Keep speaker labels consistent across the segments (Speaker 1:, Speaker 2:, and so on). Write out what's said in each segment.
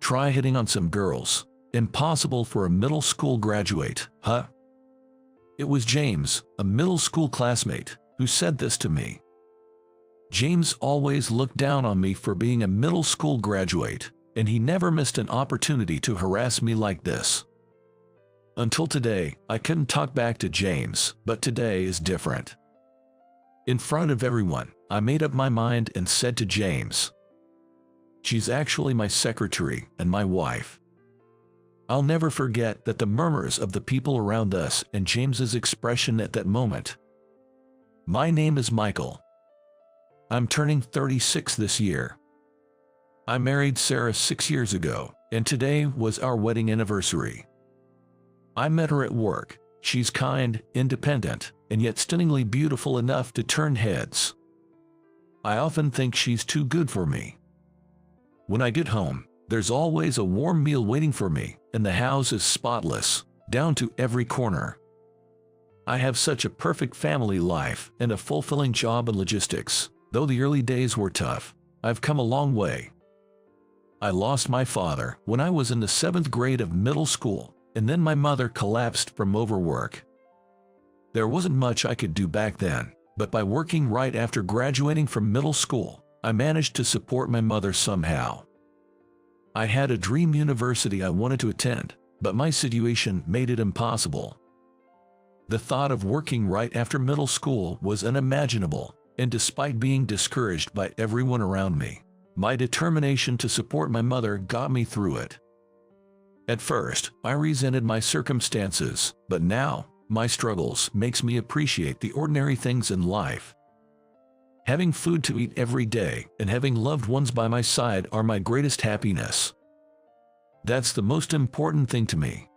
Speaker 1: Try hitting on some girls. Impossible for a middle school graduate, huh? It was James, a middle school classmate, who said this to me. James always looked down on me for being a middle school graduate, and he never missed an opportunity to harass me like this. Until today, I couldn't talk back to James, but today is different. In front of everyone, I made up my mind and said to James, "She's actually my secretary and my wife." I'll never forget that the murmurs of the people around us and James's expression at that moment. My name is Michael. I'm turning 36 this year. I married Sarah 6 years ago, and today was our wedding anniversary. I met her at work. She's kind, independent, and yet stunningly beautiful enough to turn heads. I often think she's too good for me. When I get home, there's always a warm meal waiting for me, and the house is spotless, down to every corner. I have such a perfect family life and a fulfilling job in logistics. Though the early days were tough, I've come a long way. I lost my father when I was in the 7th grade of middle school, and then my mother collapsed from overwork. There wasn't much I could do back then, but by working right after graduating from middle school, I managed to support my mother somehow. I had a dream university I wanted to attend, but my situation made it impossible. The thought of working right after middle school was unimaginable, and despite being discouraged by everyone around me, my determination to support my mother got me through it. At first, I resented my circumstances, but now, my struggles makes me appreciate the ordinary things in life. Having food to eat every day and having loved ones by my side are my greatest happiness. That's the most important thing to me.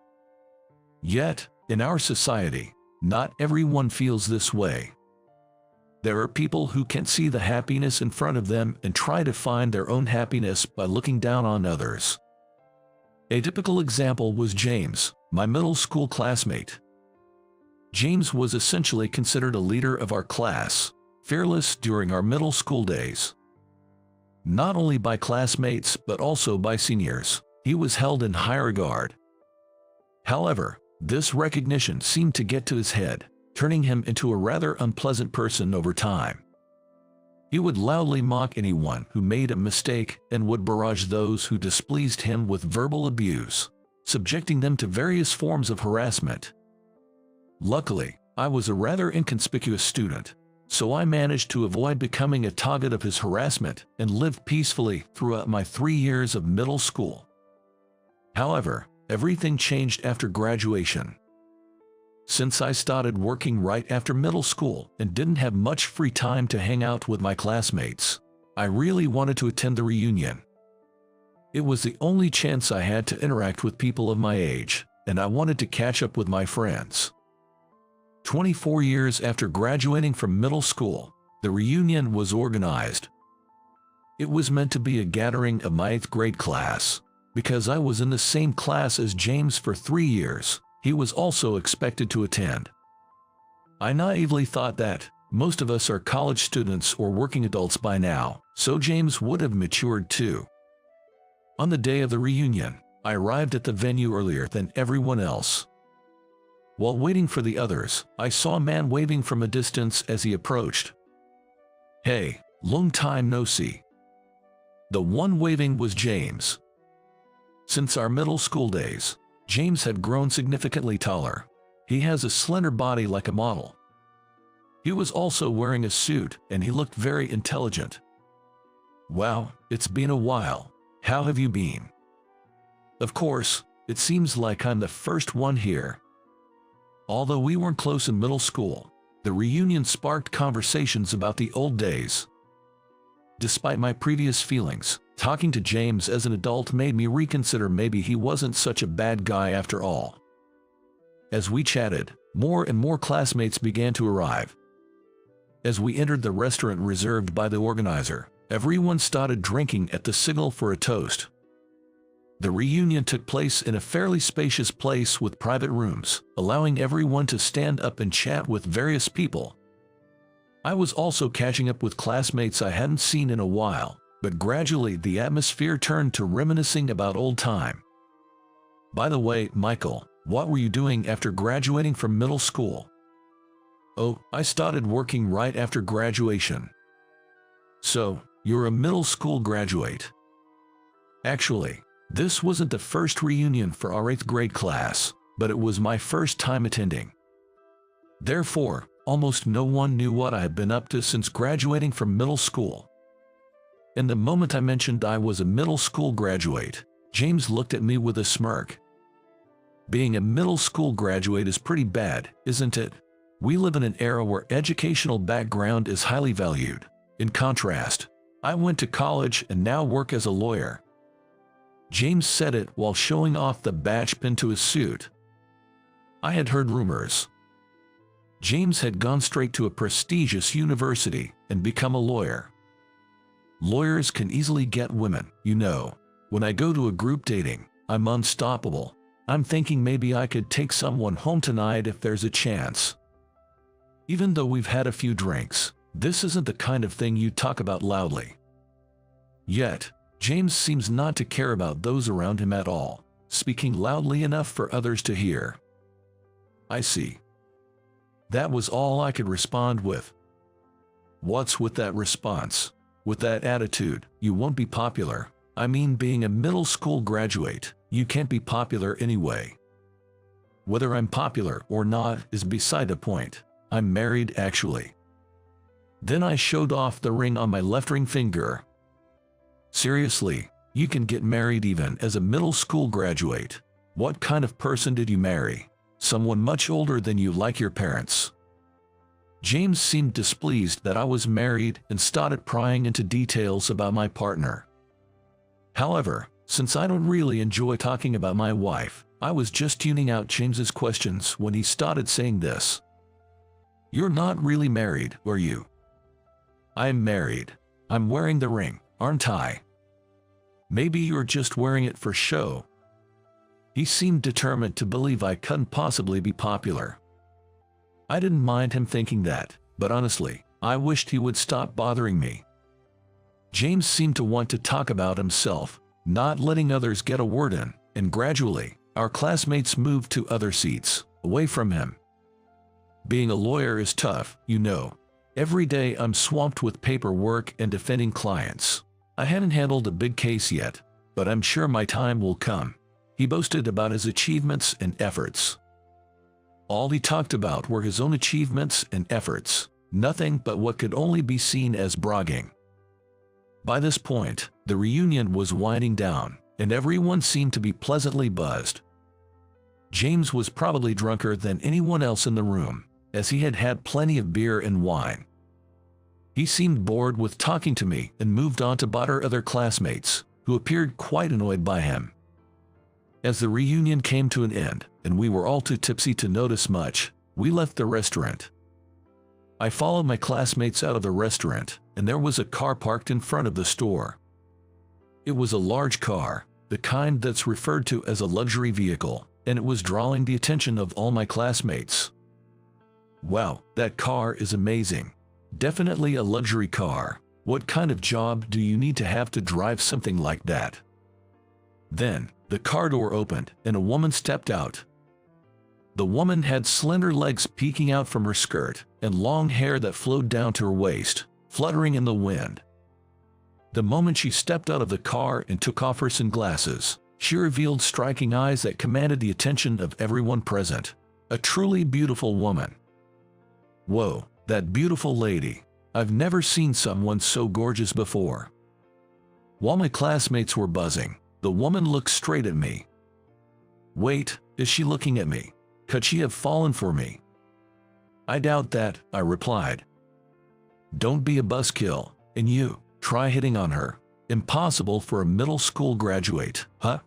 Speaker 1: Yet, in our society, not everyone feels this way. There are people who can't see the happiness in front of them and try to find their own happiness by looking down on others. A typical example was James, my middle school classmate. James was essentially considered a leader of our class, fearless during our middle school days. Not only by classmates but also by seniors, he was held in high regard. However, this recognition seemed to get to his head, turning him into a rather unpleasant person over time. He would loudly mock anyone who made a mistake and would barrage those who displeased him with verbal abuse, subjecting them to various forms of harassment. Luckily, I was a rather inconspicuous student, so I managed to avoid becoming a target of his harassment and lived peacefully throughout my 3 years of middle school. However, everything changed after graduation. Since I started working right after middle school and didn't have much free time to hang out with my classmates, I really wanted to attend the reunion. It was the only chance I had to interact with people of my age, and I wanted to catch up with my friends. 24 years after graduating from middle school, the reunion was organized. It was meant to be a gathering of my 8th grade class. Because I was in the same class as James for 3 years, he was also expected to attend. I naively thought that most of us are college students or working adults by now, so James would have matured too. On the day of the reunion, I arrived at the venue earlier than everyone else. While waiting for the others, I saw a man waving from a distance as he approached. "Hey, long time no see." The one waving was James. Since our middle school days, James had grown significantly taller. He has a slender body like a model. He was also wearing a suit and he looked very intelligent. "Wow, it's been a while. How have you been?" Of course, it seems like I'm the first one here. Although we weren't close in middle school, the reunion sparked conversations about the old days. Despite my previous feelings, talking to James as an adult made me reconsider maybe he wasn't such a bad guy after all. As we chatted, more and more classmates began to arrive. As we entered the restaurant reserved by the organizer, everyone started drinking at the signal for a toast. The reunion took place in a fairly spacious place with private rooms, allowing everyone to stand up and chat with various people. I was also catching up with classmates I hadn't seen in a while, but gradually the atmosphere turned to reminiscing about old time. By the way, Michael, what were you doing after graduating from middle school? Oh, I started working right after graduation. So, you're a middle school graduate. Actually, this wasn't the first reunion for our 8th grade class, but it was my first time attending. Therefore, almost no one knew what I had been up to since graduating from middle school. And the moment I mentioned I was a middle school graduate, James looked at me with a smirk. Being a middle school graduate is pretty bad, isn't it? We live in an era where educational background is highly valued. In contrast, I went to college and now work as a lawyer. James said it while showing off the badge pinned to his suit. I had heard rumors. James had gone straight to a prestigious university and become a lawyer. Lawyers can easily get women, you know. When I go to a group dating, I'm unstoppable. I'm thinking maybe I could take someone home tonight if there's a chance. Even though we've had a few drinks, this isn't the kind of thing you talk about loudly. Yet, James seems not to care about those around him at all, speaking loudly enough for others to hear. I see. That was all I could respond with. What's with that response? With that attitude, you won't be popular. I mean, being a middle school graduate, you can't be popular anyway. Whether I'm popular or not is beside the point. I'm married, actually. Then I showed off the ring on my left ring finger. Seriously, you can get married even as a middle school graduate. What kind of person did you marry? Someone much older than you, like your parents? James seemed displeased that I was married and started prying into details about my partner. However, since I don't really enjoy talking about my wife, I was just tuning out James's questions when he started saying this. You're not really married, are you? I'm married. I'm wearing the ring, aren't I? Maybe you're just wearing it for show. He seemed determined to believe I couldn't possibly be popular. I didn't mind him thinking that, but honestly, I wished he would stop bothering me. James seemed to want to talk about himself, not letting others get a word in, and gradually, our classmates moved to other seats, away from him. Being a lawyer is tough, you know. Every day I'm swamped with paperwork and defending clients. I hadn't handled a big case yet, but I'm sure my time will come. He boasted about his achievements and efforts. All he talked about were his own achievements and efforts, nothing but what could only be seen as bragging. By this point, the reunion was winding down, and everyone seemed to be pleasantly buzzed. James was probably drunker than anyone else in the room, as he had had plenty of beer and wine. He seemed bored with talking to me and moved on to our other classmates, who appeared quite annoyed by him. As the reunion came to an end, and we were all too tipsy to notice much, we left the restaurant. I followed my classmates out of the restaurant, and there was a car parked in front of the store. It was a large car, the kind that's referred to as a luxury vehicle, and it was drawing the attention of all my classmates. Wow, that car is amazing. Definitely a luxury car. What kind of job do you need to have to drive something like that? Then, the car door opened, and a woman stepped out. The woman had slender legs peeking out from her skirt, and long hair that flowed down to her waist, fluttering in the wind. The moment she stepped out of the car and took off her sunglasses, she revealed striking eyes that commanded the attention of everyone present. A truly beautiful woman. Whoa, that beautiful lady. I've never seen someone so gorgeous before. While my classmates were buzzing, the woman looked straight at me. Wait, is she looking at me? Could she have fallen for me? I doubt that, I replied. Don't be a buzzkill, and you, try hitting on her. Impossible for a middle school graduate, huh?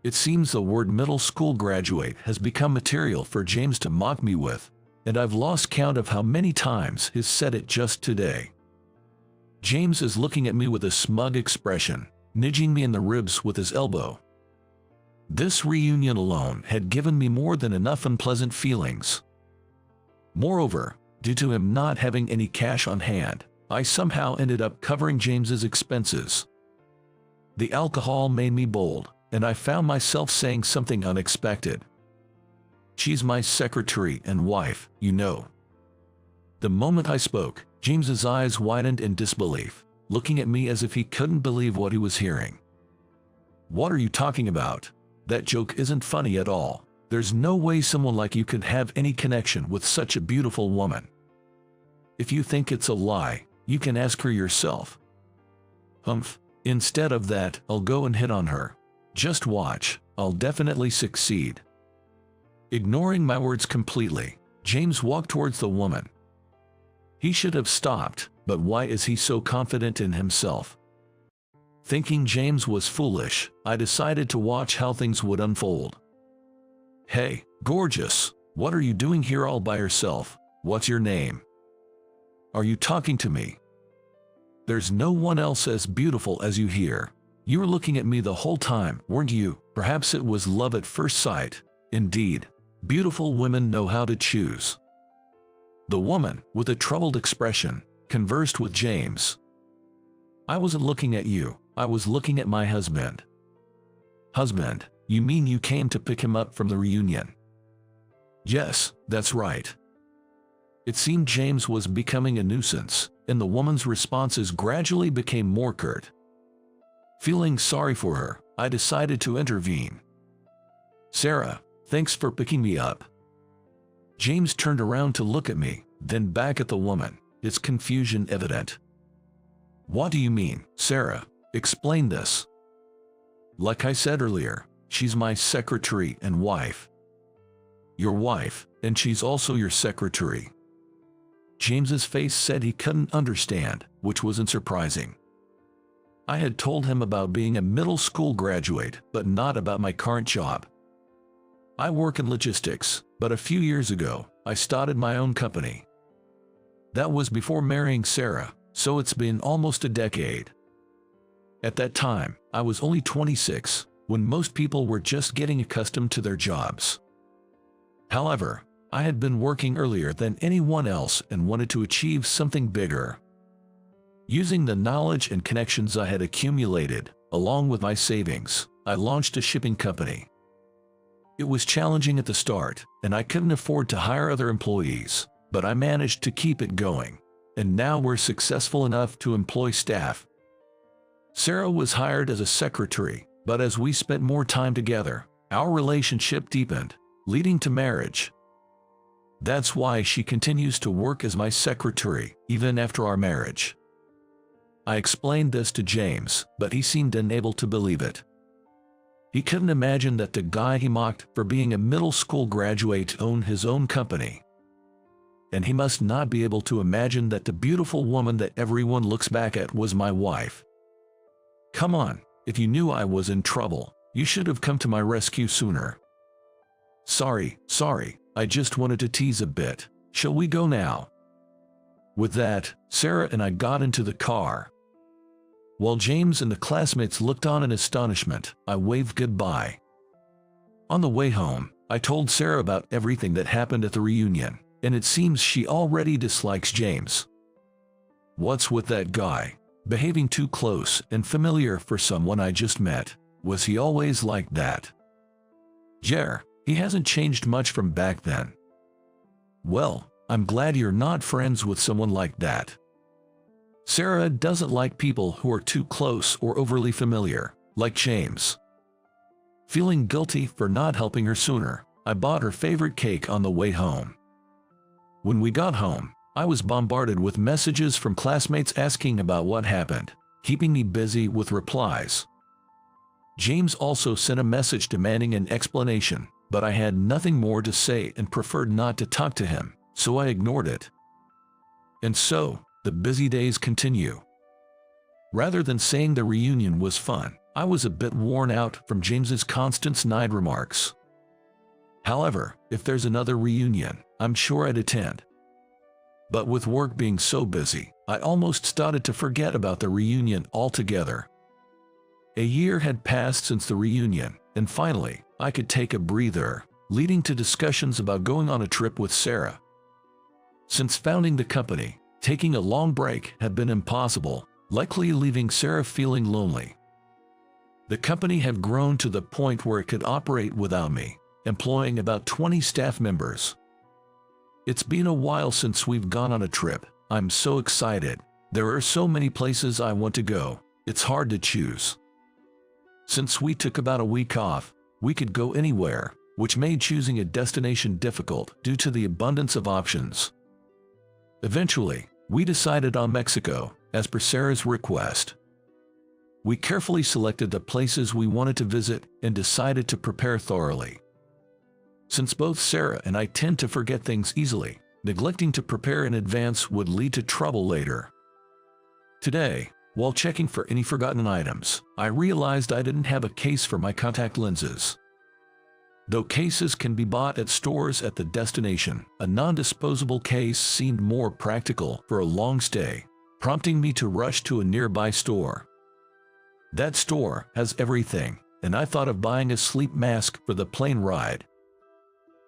Speaker 1: It seems the word middle school graduate has become material for James to mock me with, and I've lost count of how many times he's said it just today. James is looking at me with a smug expression, nudging me in the ribs with his elbow. This reunion alone had given me more than enough unpleasant feelings. Moreover, due to him not having any cash on hand, I somehow ended up covering James's expenses. The alcohol made me bold, and I found myself saying something unexpected. "She's my secretary and wife, you know." The moment I spoke, James's eyes widened in disbelief, looking at me as if he couldn't believe what he was hearing. "What are you talking about? That joke isn't funny at all. There's no way someone like you could have any connection with such a beautiful woman. If you think it's a lie, you can ask her yourself." "Humph. Instead of that, I'll go and hit on her. Just watch, I'll definitely succeed." Ignoring my words completely, James walked towards the woman. He should have stopped, but why is he so confident in himself? Thinking James was foolish, I decided to watch how things would unfold. "Hey, gorgeous, what are you doing here all by yourself? What's your name? Are you talking to me? There's no one else as beautiful as you here. You were looking at me the whole time, weren't you? Perhaps it was love at first sight. Indeed, beautiful women know how to choose." The woman, with a troubled expression, conversed with James. "I wasn't looking at you, I was looking at my husband." "Husband? You mean you came to pick him up from the reunion?" "Yes, that's right." It seemed James was becoming a nuisance, and the woman's responses gradually became more curt. Feeling sorry for her, I decided to intervene. "Sarah, thanks for picking me up." James turned around to look at me, then back at the woman, his confusion evident. "What do you mean, Sarah? Explain this." "Like I said earlier, she's my secretary and wife." "Your wife, and she's also your secretary?" James's face said he couldn't understand, which wasn't surprising. I had told him about being a middle school graduate, but not about my current job. "I work in logistics, but a few years ago, I started my own company." That was before marrying Sarah, so it's been almost a decade. At that time, I was only 26, when most people were just getting accustomed to their jobs. However, I had been working earlier than anyone else and wanted to achieve something bigger. Using the knowledge and connections I had accumulated, along with my savings, I launched a shipping company. It was challenging at the start, and I couldn't afford to hire other employees, but I managed to keep it going, and now we're successful enough to employ staff. Sarah was hired as a secretary, but as we spent more time together, our relationship deepened, leading to marriage. That's why she continues to work as my secretary, even after our marriage. I explained this to James, but he seemed unable to believe it. He couldn't imagine that the guy he mocked for being a middle school graduate owned his own company. And he must not be able to imagine that the beautiful woman that everyone looks back at was my wife. "Come on, if you knew I was in trouble, you should have come to my rescue sooner." Sorry, I just wanted to tease a bit. Shall we go now?" With that, Sarah and I got into the car. While James and the classmates looked on in astonishment, I waved goodbye. On the way home, I told Sarah about everything that happened at the reunion, and it seems she already dislikes James. "What's with that guy? Behaving too close and familiar for someone I just met. Was he always like that?" "Yeah, he hasn't changed much from back then." "Well, I'm glad you're not friends with someone like that." Sarah doesn't like people who are too close or overly familiar, like James. Feeling guilty for not helping her sooner, I bought her favorite cake on the way home. When we got home, I was bombarded with messages from classmates asking about what happened, keeping me busy with replies. James also sent a message demanding an explanation, but I had nothing more to say and preferred not to talk to him, so I ignored it. And so, the busy days continue. Rather than saying the reunion was fun, I was a bit worn out from James's constant snide remarks. However, if there's another reunion, I'm sure I'd attend. But with work being so busy, I almost started to forget about the reunion altogether. A year had passed since the reunion, and finally, I could take a breather, leading to discussions about going on a trip with Sarah. Since founding the company, Taking a long break had been impossible, likely leaving Sarah feeling lonely. The company had grown to the point where it could operate without me, employing about 20 staff members. It's been a while since we've gone on a trip. I'm so excited. There are so many places I want to go. It's hard to choose. Since we took about a week off, we could go anywhere, which made choosing a destination difficult due to the abundance of options. Eventually, we decided on Mexico, as per Sarah's request. We carefully selected the places we wanted to visit and decided to prepare thoroughly. Since both Sarah and I tend to forget things easily, neglecting to prepare in advance would lead to trouble later. Today, while checking for any forgotten items, I realized I didn't have a case for my contact lenses. Though cases can be bought at stores at the destination, a non-disposable case seemed more practical for a long stay, prompting me to rush to a nearby store. That store has everything, and I thought of buying a sleep mask for the plane ride.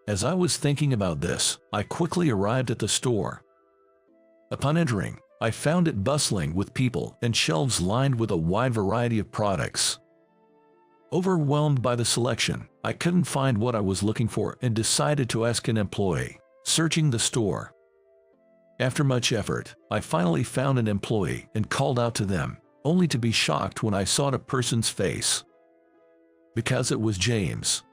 Speaker 1: As I was thinking about this, I quickly arrived at the store. Upon entering, I found it bustling with people and shelves lined with a wide variety of products. Overwhelmed by the selection, I couldn't find what I was looking for and decided to ask an employee, searching the store. After much effort, I finally found an employee and called out to them, only to be shocked when I saw the person's face. Because it was James.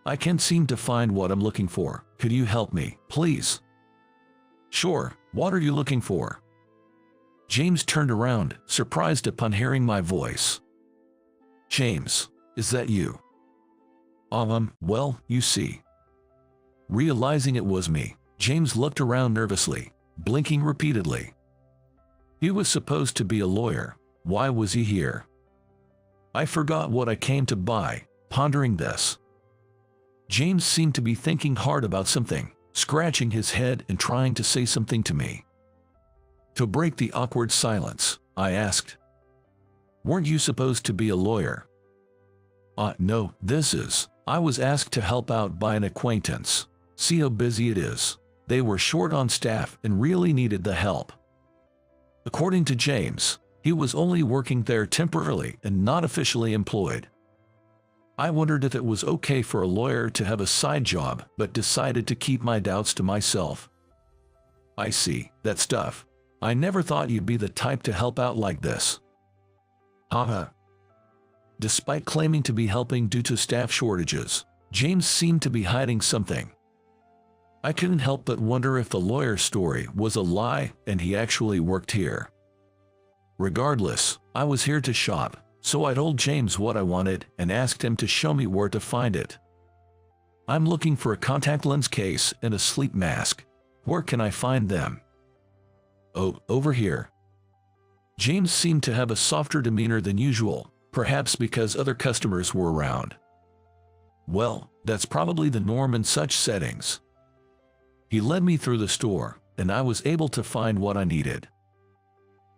Speaker 1: I can't seem to find what I'm looking for. Could you help me, please? Sure, what are you looking for? James turned around, surprised upon hearing my voice. James, is that you? Well, you see. Realizing it was me, James looked around nervously, blinking repeatedly. He was supposed to be a lawyer. Why was he here? I forgot what I came to buy, pondering this. James seemed to be thinking hard about something, scratching his head and trying to say something to me. To break the awkward silence, I asked, "Weren't you supposed to be a lawyer?" No, I was asked to help out by an acquaintance. See how busy it is. They were short on staff and really needed the help. According to James, he was only working there temporarily and not officially employed. I wondered if it was okay for a lawyer to have a side job, but decided to keep my doubts to myself. I see, that stuff. I never thought you'd be the type to help out like this. Haha. Despite claiming to be helping due to staff shortages, James seemed to be hiding something. I couldn't help but wonder if the lawyer story was a lie and he actually worked here. Regardless, I was here to shop, so I told James what I wanted and asked him to show me where to find it. I'm looking for a contact lens case and a sleep mask. Where can I find them? Oh, over here. James seemed to have a softer demeanor than usual, perhaps because other customers were around. Well, that's probably the norm in such settings. He led me through the store, and I was able to find what I needed.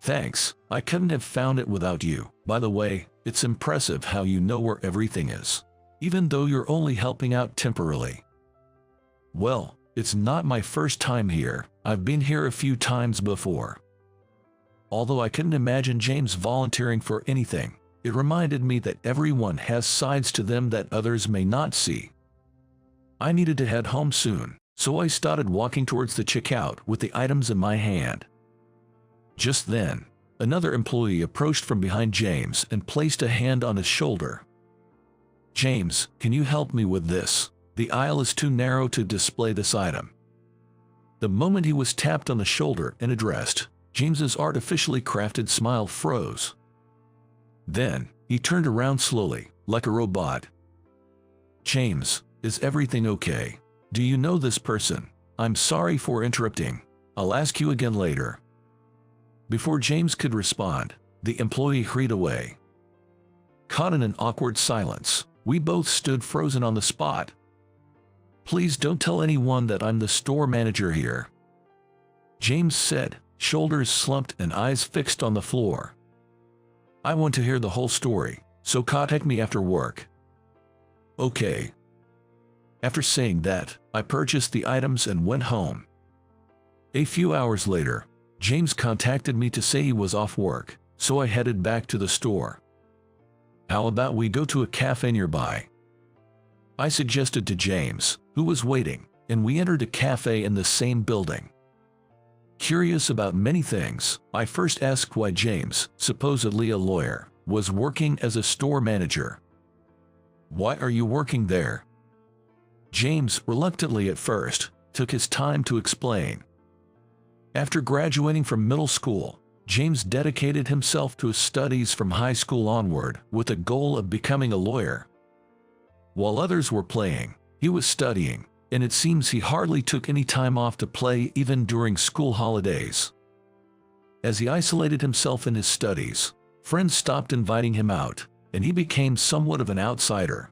Speaker 1: Thanks, I couldn't have found it without you. By the way, it's impressive how you know where everything is, even though you're only helping out temporarily. Well, it's not my first time here. I've been here a few times before. Although I couldn't imagine James volunteering for anything, it reminded me that everyone has sides to them that others may not see. I needed to head home soon, so I started walking towards the checkout with the items in my hand. Just then, another employee approached from behind James and placed a hand on his shoulder. James, can you help me with this? The aisle is too narrow to display this item. The moment he was tapped on the shoulder and addressed, James's artificially crafted smile froze. Then, he turned around slowly, like a robot. James, is everything okay? Do you know this person? I'm sorry for interrupting. I'll ask you again later. Before James could respond, the employee hurried away. Caught in an awkward silence, we both stood frozen on the spot. Please don't tell anyone that I'm the store manager here, James said, shoulders slumped and eyes fixed on the floor. I want to hear the whole story, so contact me after work. Okay. After saying that, I purchased the items and went home. A few hours later, James contacted me to say he was off work, so I headed back to the store. "How about we go to a cafe nearby?" I suggested to James, who was waiting, and we entered a cafe in the same building. Curious about many things, I first asked why James, supposedly a lawyer, was working as a store manager. "Why are you working there?" James, reluctantly at first, took his time to explain. After graduating from middle school, James dedicated himself to his studies from high school onward with the goal of becoming a lawyer. While others were playing, he was studying, and it seems he hardly took any time off to play even during school holidays. As he isolated himself in his studies, friends stopped inviting him out, and he became somewhat of an outsider.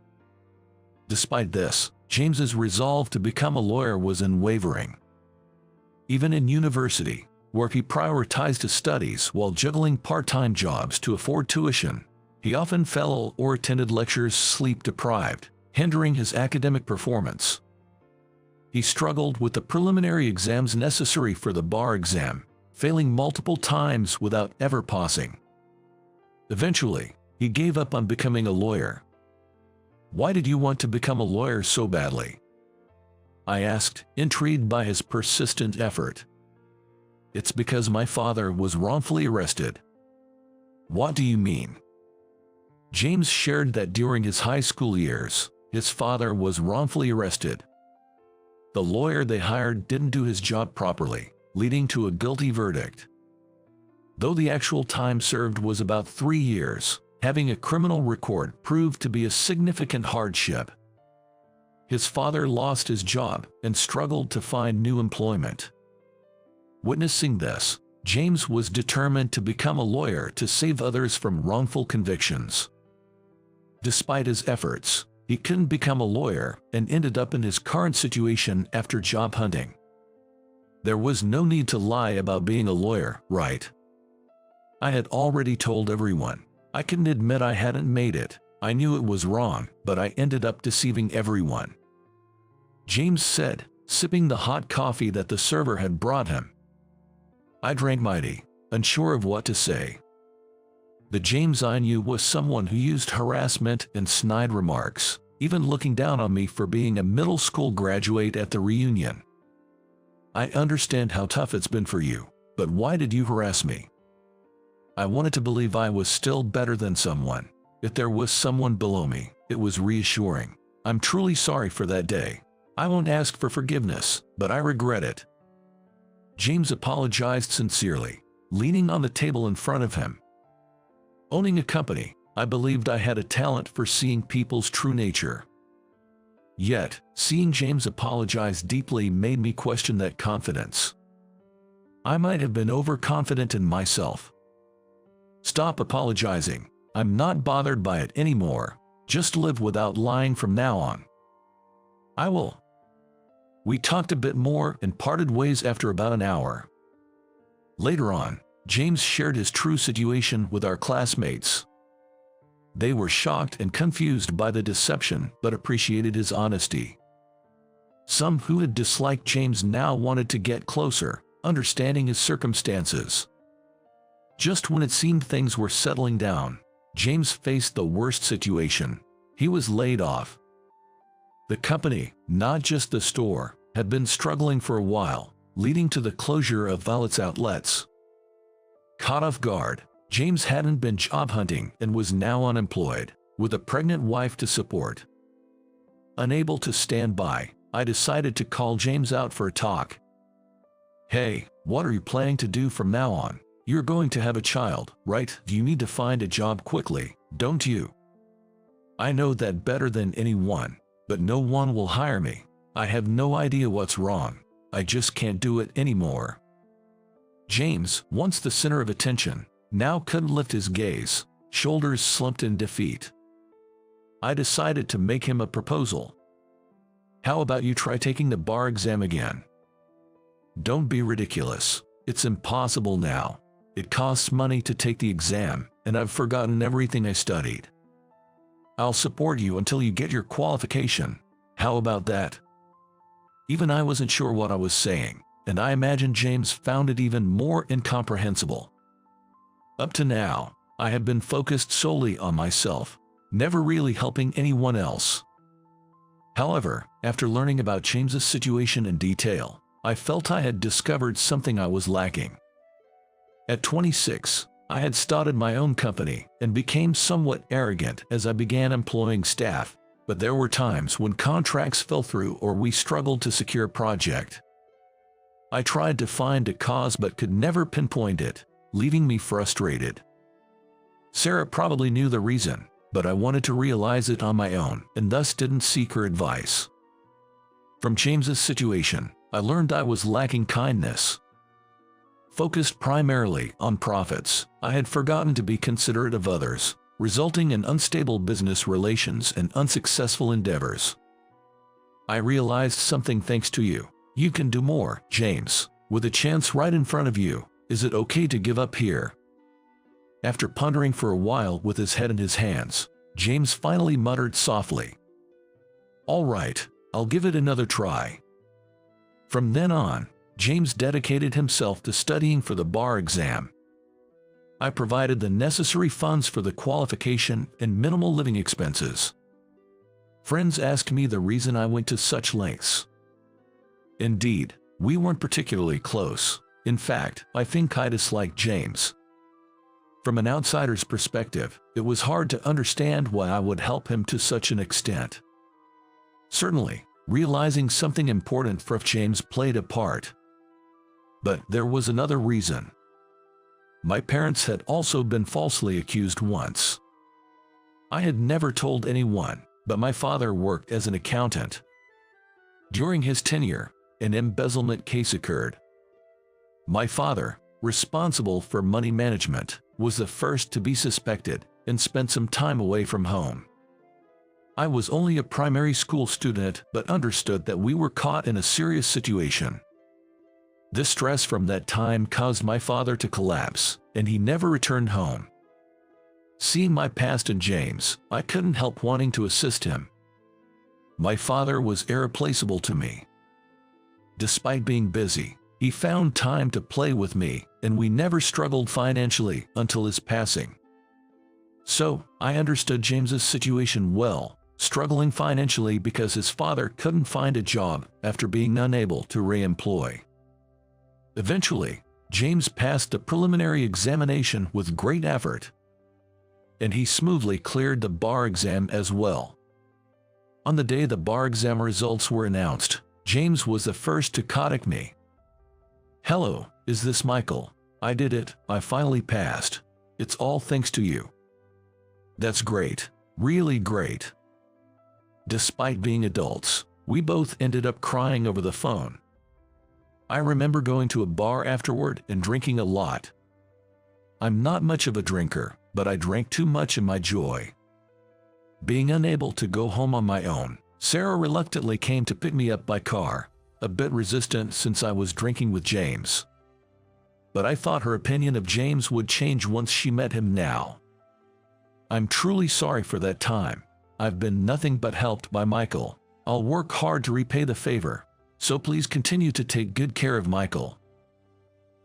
Speaker 1: Despite this, James's resolve to become a lawyer was unwavering. Even in university, where he prioritized his studies while juggling part-time jobs to afford tuition, he often fell ill or attended lectures sleep-deprived, hindering his academic performance. He struggled with the preliminary exams necessary for the bar exam, failing multiple times without ever passing. Eventually, he gave up on becoming a lawyer. "Why did you want to become a lawyer so badly?" I asked, intrigued by his persistent effort. "It's because my father was wrongfully arrested." "What do you mean?" James shared that during his high school years, his father was wrongfully arrested. The lawyer they hired didn't do his job properly, leading to a guilty verdict. Though the actual time served was about 3 years, having a criminal record proved to be a significant hardship. His father lost his job and struggled to find new employment. Witnessing this, James was determined to become a lawyer to save others from wrongful convictions. Despite his efforts, he couldn't become a lawyer and ended up in his current situation after job hunting. There was no need to lie about being a lawyer, right? I had already told everyone. I couldn't admit I hadn't made it. I knew it was wrong, but I ended up deceiving everyone. James said, sipping the hot coffee that the server had brought him. I drank my tea, unsure of what to say. The James I knew was someone who used harassment and snide remarks, even looking down on me for being a middle school graduate at the reunion. "I understand how tough it's been for you, but why did you harass me?" I wanted to believe I was still better than someone. If there was someone below me, it was reassuring. "I'm truly sorry for that day. I won't ask for forgiveness, but I regret it." James apologized sincerely, leaning on the table in front of him. Owning a company, I believed I had a talent for seeing people's true nature. Yet, seeing James apologize deeply made me question that confidence. I might have been overconfident in myself. "Stop apologizing. I'm not bothered by it anymore. Just live without lying from now on." "I will." We talked a bit more and parted ways after about an hour. Later on, James shared his true situation with our classmates. They were shocked and confused by the deception but appreciated his honesty. Some who had disliked James now wanted to get closer, understanding his circumstances. Just when it seemed things were settling down, James faced the worst situation. He was laid off. The company, not just the store, had been struggling for a while, leading to the closure of all its outlets. Caught off guard, James hadn't been job hunting and was now unemployed, with a pregnant wife to support. Unable to stand by, I decided to call James out for a talk. "Hey, what are you planning to do from now on? You're going to have a child, right? You need to find a job quickly, don't you?" "I know that better than anyone, but no one will hire me. I have no idea what's wrong. I just can't do it anymore." James, once the center of attention, now couldn't lift his gaze, shoulders slumped in defeat. I decided to make him a proposal. "How about you try taking the bar exam again?" "Don't be ridiculous. It's impossible now. It costs money to take the exam, and I've forgotten everything I studied. I'll support you until you get your qualification. How about that?" Even I wasn't sure what I was saying, and I imagine James found it even more incomprehensible. Up to now, I have been focused solely on myself, never really helping anyone else. However, after learning about James's situation in detail, I felt I had discovered something I was lacking. At 26, I had started my own company and became somewhat arrogant as I began employing staff, but there were times when contracts fell through or we struggled to secure a project. I tried to find a cause but could never pinpoint it, leaving me frustrated. Sarah probably knew the reason, but I wanted to realize it on my own and thus didn't seek her advice. From James's situation, I learned I was lacking kindness. Focused primarily on profits, I had forgotten to be considerate of others, resulting in unstable business relations and unsuccessful endeavors. I realized something thanks to you. You can do more, James. With a chance right in front of you, is it okay to give up here? After pondering for a while with his head in his hands, James finally muttered softly, "All right, I'll give it another try." From then on, James dedicated himself to studying for the bar exam. I provided the necessary funds for the qualification and minimal living expenses. Friends asked me the reason I went to such lengths. Indeed, we weren't particularly close. In fact, I think I disliked James. From an outsider's perspective, it was hard to understand why I would help him to such an extent. Certainly, realizing something important for James played a part. But there was another reason. My parents had also been falsely accused once. I had never told anyone, but my father worked as an accountant. During his tenure, an embezzlement case occurred. My father, responsible for money management, was the first to be suspected and spent some time away from home. I was only a primary school student but understood that we were caught in a serious situation. The stress from that time caused my father to collapse, and he never returned home. Seeing my past in James, I couldn't help wanting to assist him. My father was irreplaceable to me. Despite being busy, he found time to play with me, and we never struggled financially until his passing. So, I understood James's situation well, struggling financially because his father couldn't find a job after being unable to re-employ. Eventually, James passed the preliminary examination with great effort, and he smoothly cleared the bar exam as well. On the day the bar exam results were announced, James was the first to contact me. "Hello, is this Michael? I did it, I finally passed. It's all thanks to you." "That's great, really great." Despite being adults, we both ended up crying over the phone. I remember going to a bar afterward and drinking a lot. I'm not much of a drinker, but I drank too much in my joy. Being unable to go home on my own, Sarah reluctantly came to pick me up by car, a bit resistant since I was drinking with James. But I thought her opinion of James would change once she met him now. I'm truly sorry for that time. I've been nothing but helped by Michael. I'll work hard to repay the favor, so please continue to take good care of Michael.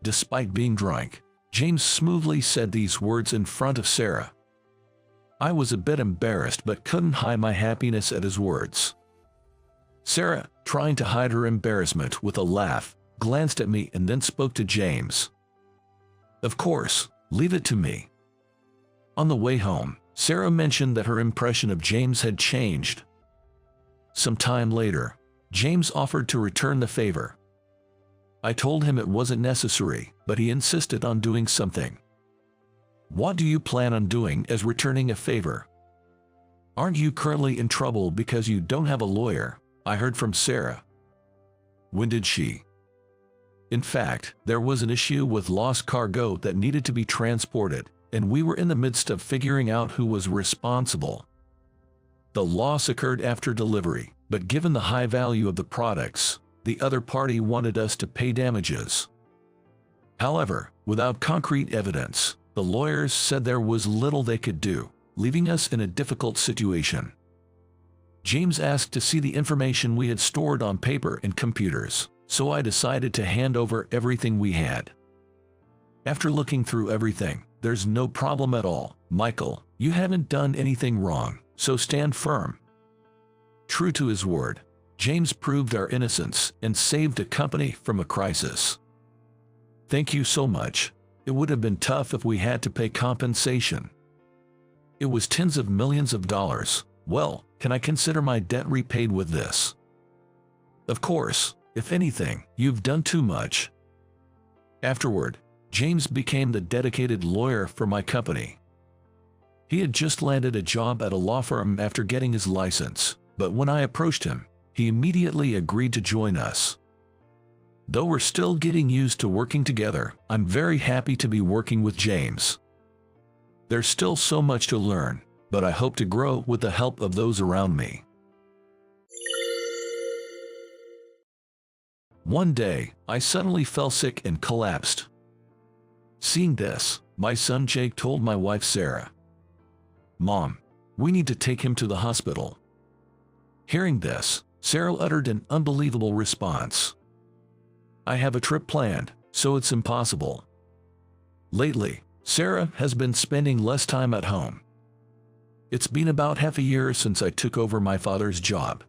Speaker 1: Despite being drunk, James smoothly said these words in front of Sarah. I was a bit embarrassed but couldn't hide my happiness at his words. Sarah, trying to hide her embarrassment with a laugh, glanced at me and then spoke to James. "Of course, leave it to me." On the way home, Sarah mentioned that her impression of James had changed. Some time later, James offered to return the favor. I told him it wasn't necessary, but he insisted on doing something. "What do you plan on doing as returning a favor? Aren't you currently in trouble because you don't have a lawyer?" I heard from Sarah. "When did she?" In fact, there was an issue with lost cargo that needed to be transported, and we were in the midst of figuring out who was responsible. The loss occurred after delivery, but given the high value of the products, the other party wanted us to pay damages. However, without concrete evidence, the lawyers said there was little they could do, leaving us in a difficult situation. James asked to see the information we had stored on paper and computers, so I decided to hand over everything we had. After looking through everything, there's no problem at all. Michael, you haven't done anything wrong, so stand firm. True to his word, James proved our innocence and saved the company from a crisis. Thank you so much. It would have been tough if we had to pay compensation. It was tens of millions of dollars. Well, can I consider my debt repaid with this? Of course, if anything, you've done too much. Afterward, James became the dedicated lawyer for my company. He had just landed a job at a law firm after getting his license, but when I approached him, he immediately agreed to join us. Though we're still getting used to working together, I'm very happy to be working with James. There's still so much to learn, but I hope to grow with the help of those around me. One day, I suddenly fell sick and collapsed. Seeing this, my son Jake told my wife Sarah, "Mom, we need to take him to the hospital." Hearing this, Sarah uttered an unbelievable response. "I have a trip planned, so it's impossible." Lately, Sarah has been spending less time at home. It's been about half a year since I took over my father's job.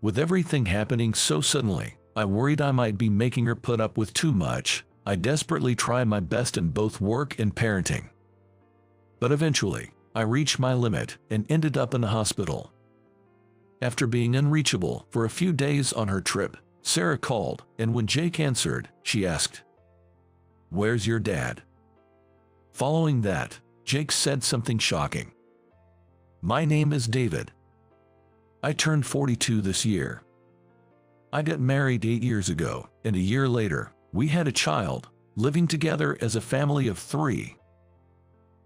Speaker 1: With everything happening so suddenly, I worried I might be making her put up with too much. I desperately tried my best in both work and parenting. But eventually, I reached my limit and ended up in the hospital. After being unreachable for a few days on her trip, Sarah called, and when Jake answered, she asked, "Where's your dad?" Following that, Jake said something shocking. "My name is David. I turned 42 this year. I got married 8 years ago, and a year later, we had a child, living together as a family of 3.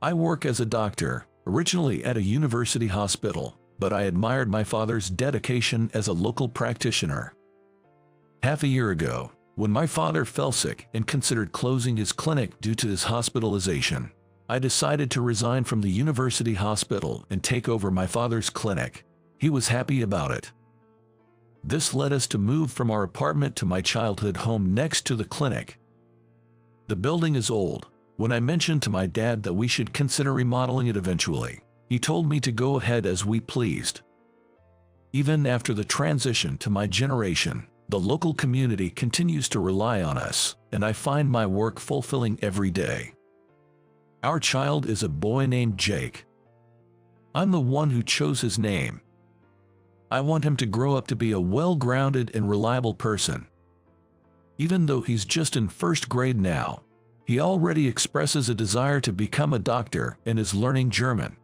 Speaker 1: I work as a doctor, originally at a university hospital, but I admired my father's dedication as a local practitioner. Half a year ago, when my father fell sick and considered closing his clinic due to his hospitalization, I decided to resign from the university hospital and take over my father's clinic. He was happy about it. This led us to move from our apartment to my childhood home next to the clinic. The building is old. When I mentioned to my dad that we should consider remodeling it eventually, he told me to go ahead as we pleased. Even after the transition to my generation, the local community continues to rely on us, and I find my work fulfilling every day. Our child is a boy named Jake. I'm the one who chose his name. I want him to grow up to be a well-grounded and reliable person. Even though he's just in first grade now, he already expresses a desire to become a doctor and is learning German.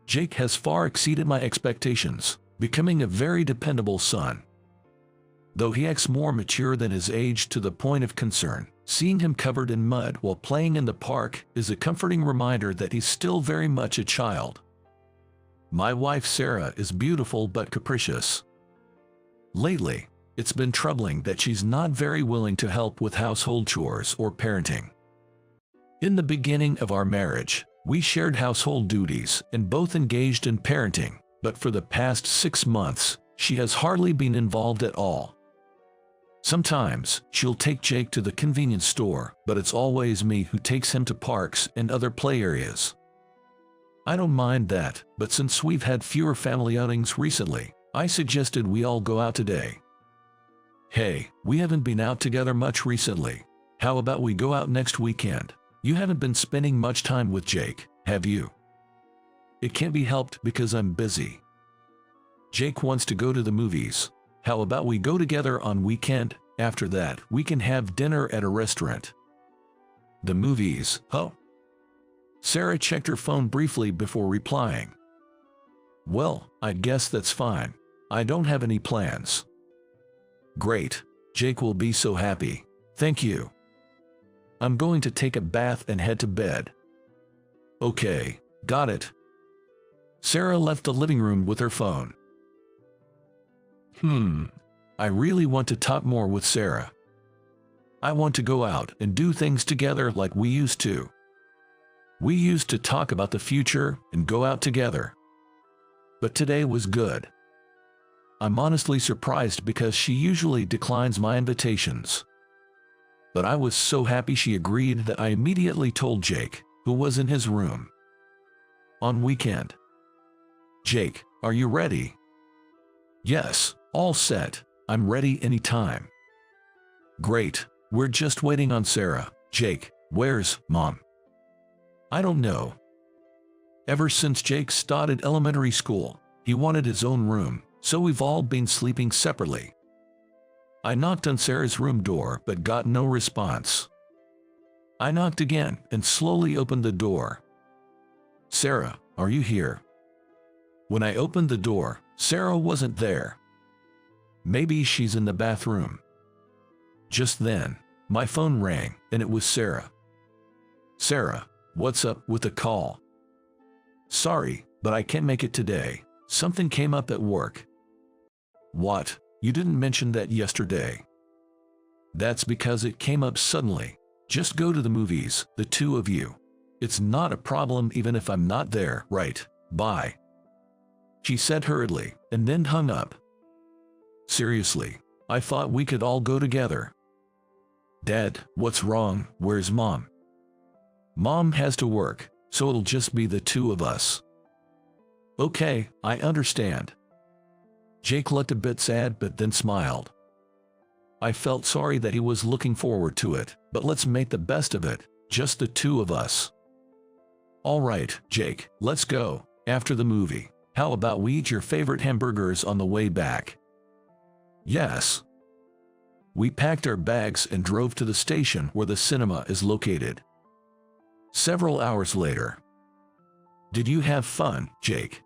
Speaker 1: Jake has far exceeded my expectations, becoming a very dependable son. Though he acts more mature than his age to the point of concern, seeing him covered in mud while playing in the park is a comforting reminder that he's still very much a child. My wife Sarah is beautiful but capricious. Lately, it's been troubling that she's not very willing to help with household chores or parenting. In the beginning of our marriage, we shared household duties and both engaged in parenting, but for the past 6 months, she has hardly been involved at all. Sometimes, she'll take Jake to the convenience store, but it's always me who takes him to parks and other play areas. I don't mind that, but since we've had fewer family outings recently, I suggested we all go out today. Hey, we haven't been out together much recently. How about we go out next weekend? You haven't been spending much time with Jake, have you? It can't be helped because I'm busy. Jake wants to go to the movies. How about we go together on weekend? After that, we can have dinner at a restaurant. The movies, huh? Sarah checked her phone briefly before replying. Well, I guess that's fine. I don't have any plans. Great. Jake will be so happy. Thank you. I'm going to take a bath and head to bed. Okay, got it. Sarah left the living room with her phone. I really want to talk more with Sarah. I want to go out and do things together like we used to. We used to talk about the future and go out together. But today was good. I'm honestly surprised because she usually declines my invitations. But I was so happy she agreed that I immediately told Jake, who was in his room. On weekend. Jake, are you ready? Yes, all set. I'm ready anytime. Great, we're just waiting on Sarah. Jake, where's Mom? I don't know. Ever since Jake started elementary school, he wanted his own room, so we've all been sleeping separately. I knocked on Sarah's room door but got no response. I knocked again and slowly opened the door. Sarah, are you here? When I opened the door, Sarah wasn't there. Maybe she's in the bathroom. Just then, my phone rang and it was Sarah. Sarah, what's up with the call? Sorry, but I can't make it today. Something came up at work. What? You didn't mention that yesterday. That's because it came up suddenly. Just go to the movies, the two of you. It's not a problem even if I'm not there, right? Bye. She said hurriedly, and then hung up. Seriously, I thought we could all go together. Dad, what's wrong? Where's Mom? Mom has to work, so it'll just be the two of us. Okay, I understand. Jake looked a bit sad but then smiled. I felt sorry that he was looking forward to it, but let's make the best of it, just the two of us. All right, Jake, let's go. After the movie, how about we eat your favorite hamburgers on the way back? Yes. We packed our bags and drove to the station where the cinema is located. Several hours later. Did you have fun, Jake?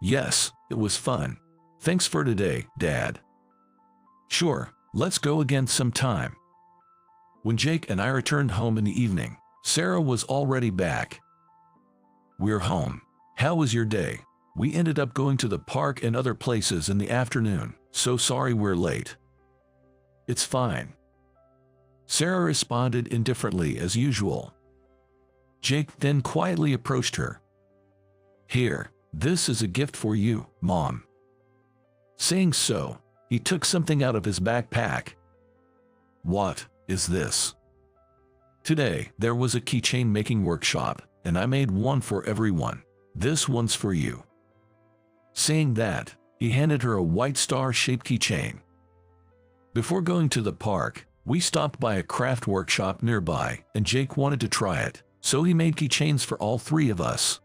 Speaker 1: Yes, it was fun. Thanks for today, Dad. Sure, let's go again sometime. When Jake and I returned home in the evening, Sarah was already back. We're home. How was your day? We ended up going to the park and other places in the afternoon, so sorry we're late. It's fine. Sarah responded indifferently as usual. Jake then quietly approached her. Here, this is a gift for you, Mom. Saying so, he took something out of his backpack. What is this? Today, there was a keychain making workshop, and I made one for everyone. This one's for you. Saying that, he handed her a white star-shaped keychain. Before going to the park, we stopped by a craft workshop nearby, and Jake wanted to try it, so he made keychains for all three of us.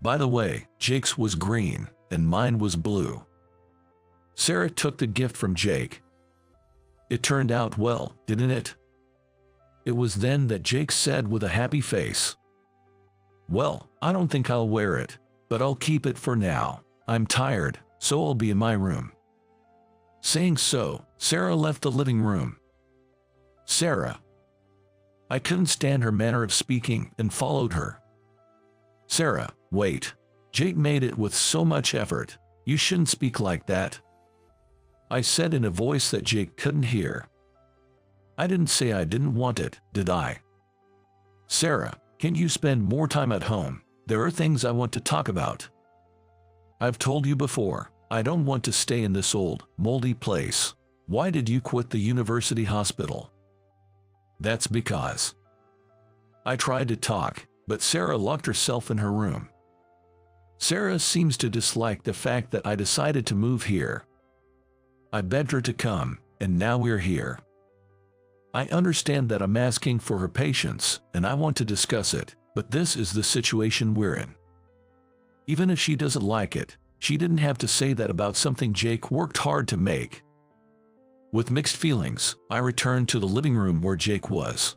Speaker 1: By the way, Jake's was green, and mine was blue. Sarah took the gift from Jake. It turned out well, didn't it? It was then that Jake said with a happy face, "Well, I don't think I'll wear it, but I'll keep it for now. I'm tired, so I'll be in my room." Saying so, Sarah left the living room. Sarah. I couldn't stand her manner of speaking and followed her. Sarah, wait. Jake made it with so much effort. You shouldn't speak like that. I said in a voice that Jake couldn't hear. I didn't say I didn't want it, did I? Sarah, can't you spend more time at home? There are things I want to talk about. I've told you before, I don't want to stay in this old, moldy place. Why did you quit the university hospital? That's because. I tried to talk, but Sarah locked herself in her room. Sarah seems to dislike the fact that I decided to move here. I begged her to come, and now we're here. I understand that I'm asking for her patience, and I want to discuss it, but this is the situation we're in. Even if she doesn't like it, she didn't have to say that about something Jake worked hard to make. With mixed feelings, I returned to the living room where Jake was.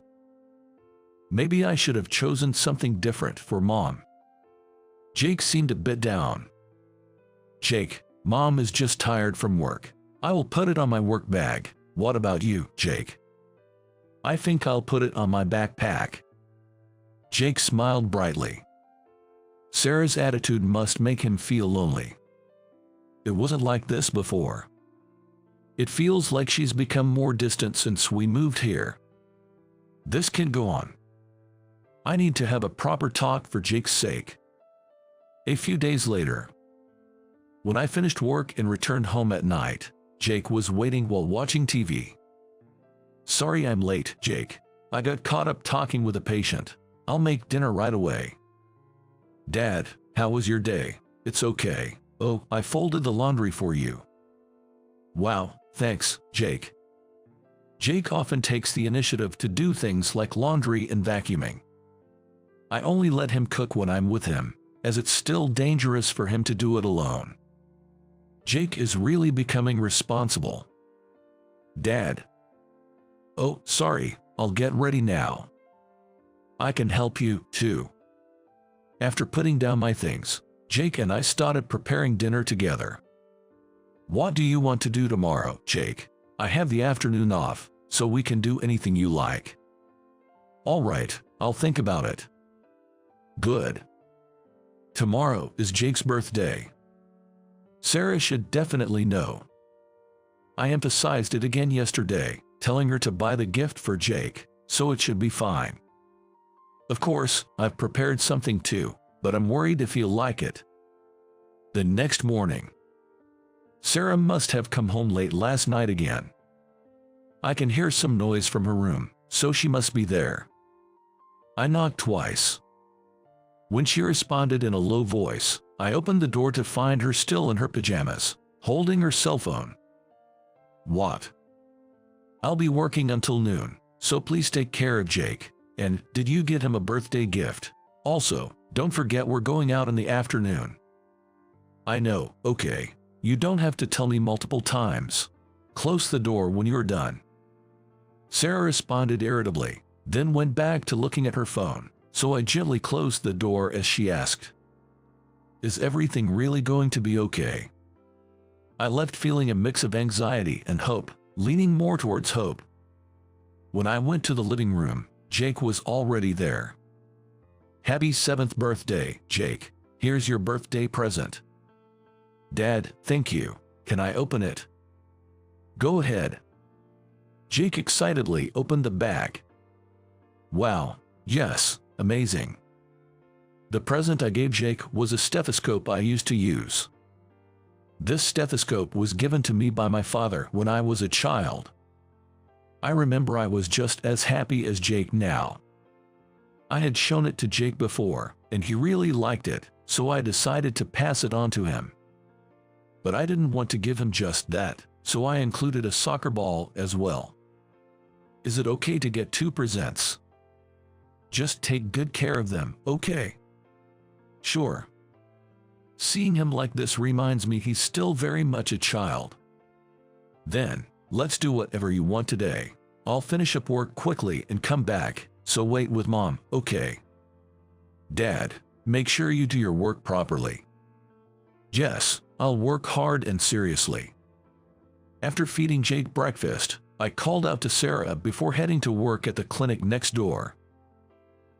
Speaker 1: Maybe I should have chosen something different for Mom. Jake seemed a bit down. Jake, Mom is just tired from work. I will put it on my work bag. What about you, Jake? I think I'll put it on my backpack. Jake smiled brightly. Sarah's attitude must make him feel lonely. It wasn't like this before. It feels like she's become more distant since we moved here. This can't go on. I need to have a proper talk for Jake's sake. A few days later. When I finished work and returned home at night, Jake was waiting while watching TV. "Sorry I'm late, Jake. I got caught up talking with a patient. I'll make dinner right away." "Dad, how was your day?" "It's okay. Oh, I folded the laundry for you." "Wow, thanks, Jake." Jake often takes the initiative to do things like laundry and vacuuming. I only let him cook when I'm with him, as it's still dangerous for him to do it alone. Jake is really becoming responsible. "Dad." "Oh, sorry, I'll get ready now." "I can help you, too." After putting down my things, Jake and I started preparing dinner together. "What do you want to do tomorrow, Jake? I have the afternoon off, so we can do anything you like." "All right, I'll think about it." "Good." Tomorrow is Jake's birthday. Sarah should definitely know. I emphasized it again yesterday, telling her to buy the gift for Jake, so it should be fine. Of course, I've prepared something too, but I'm worried if he'll like it. The next morning, Sarah must have come home late last night again. I can hear some noise from her room, so she must be there. I knocked twice. When she responded in a low voice, I opened the door to find her still in her pajamas, holding her cell phone. "What?" "I'll be working until noon, so please take care of Jake. And did you get him a birthday gift? Also, don't forget we're going out in the afternoon." "I know, okay. You don't have to tell me multiple times. Close the door when you're done." Sarah responded irritably, then went back to looking at her phone, so I gently closed the door as she asked, "Is everything really going to be okay?" I left feeling a mix of anxiety and hope, leaning more towards hope. When I went to the living room, Jake was already there. "Happy 7th birthday, Jake. Here's your birthday present." "Dad, thank you. Can I open it?" "Go ahead." Jake excitedly opened the bag. "Wow, yes, amazing." The present I gave Jake was a stethoscope I used to use. This stethoscope was given to me by my father when I was a child. I remember I was just as happy as Jake now. I had shown it to Jake before, and he really liked it, so I decided to pass it on to him. But I didn't want to give him just that, so I included a soccer ball as well. "Is it okay to get 2 presents? Just take good care of them, okay?" "Sure." Seeing him like this reminds me he's still very much a child. "Then, let's do whatever you want today. I'll finish up work quickly and come back, so wait with Mom, okay?" "Dad, make sure you do your work properly." "Yes, I'll work hard and seriously." After feeding Jake breakfast, I called out to Sarah before heading to work at the clinic next door.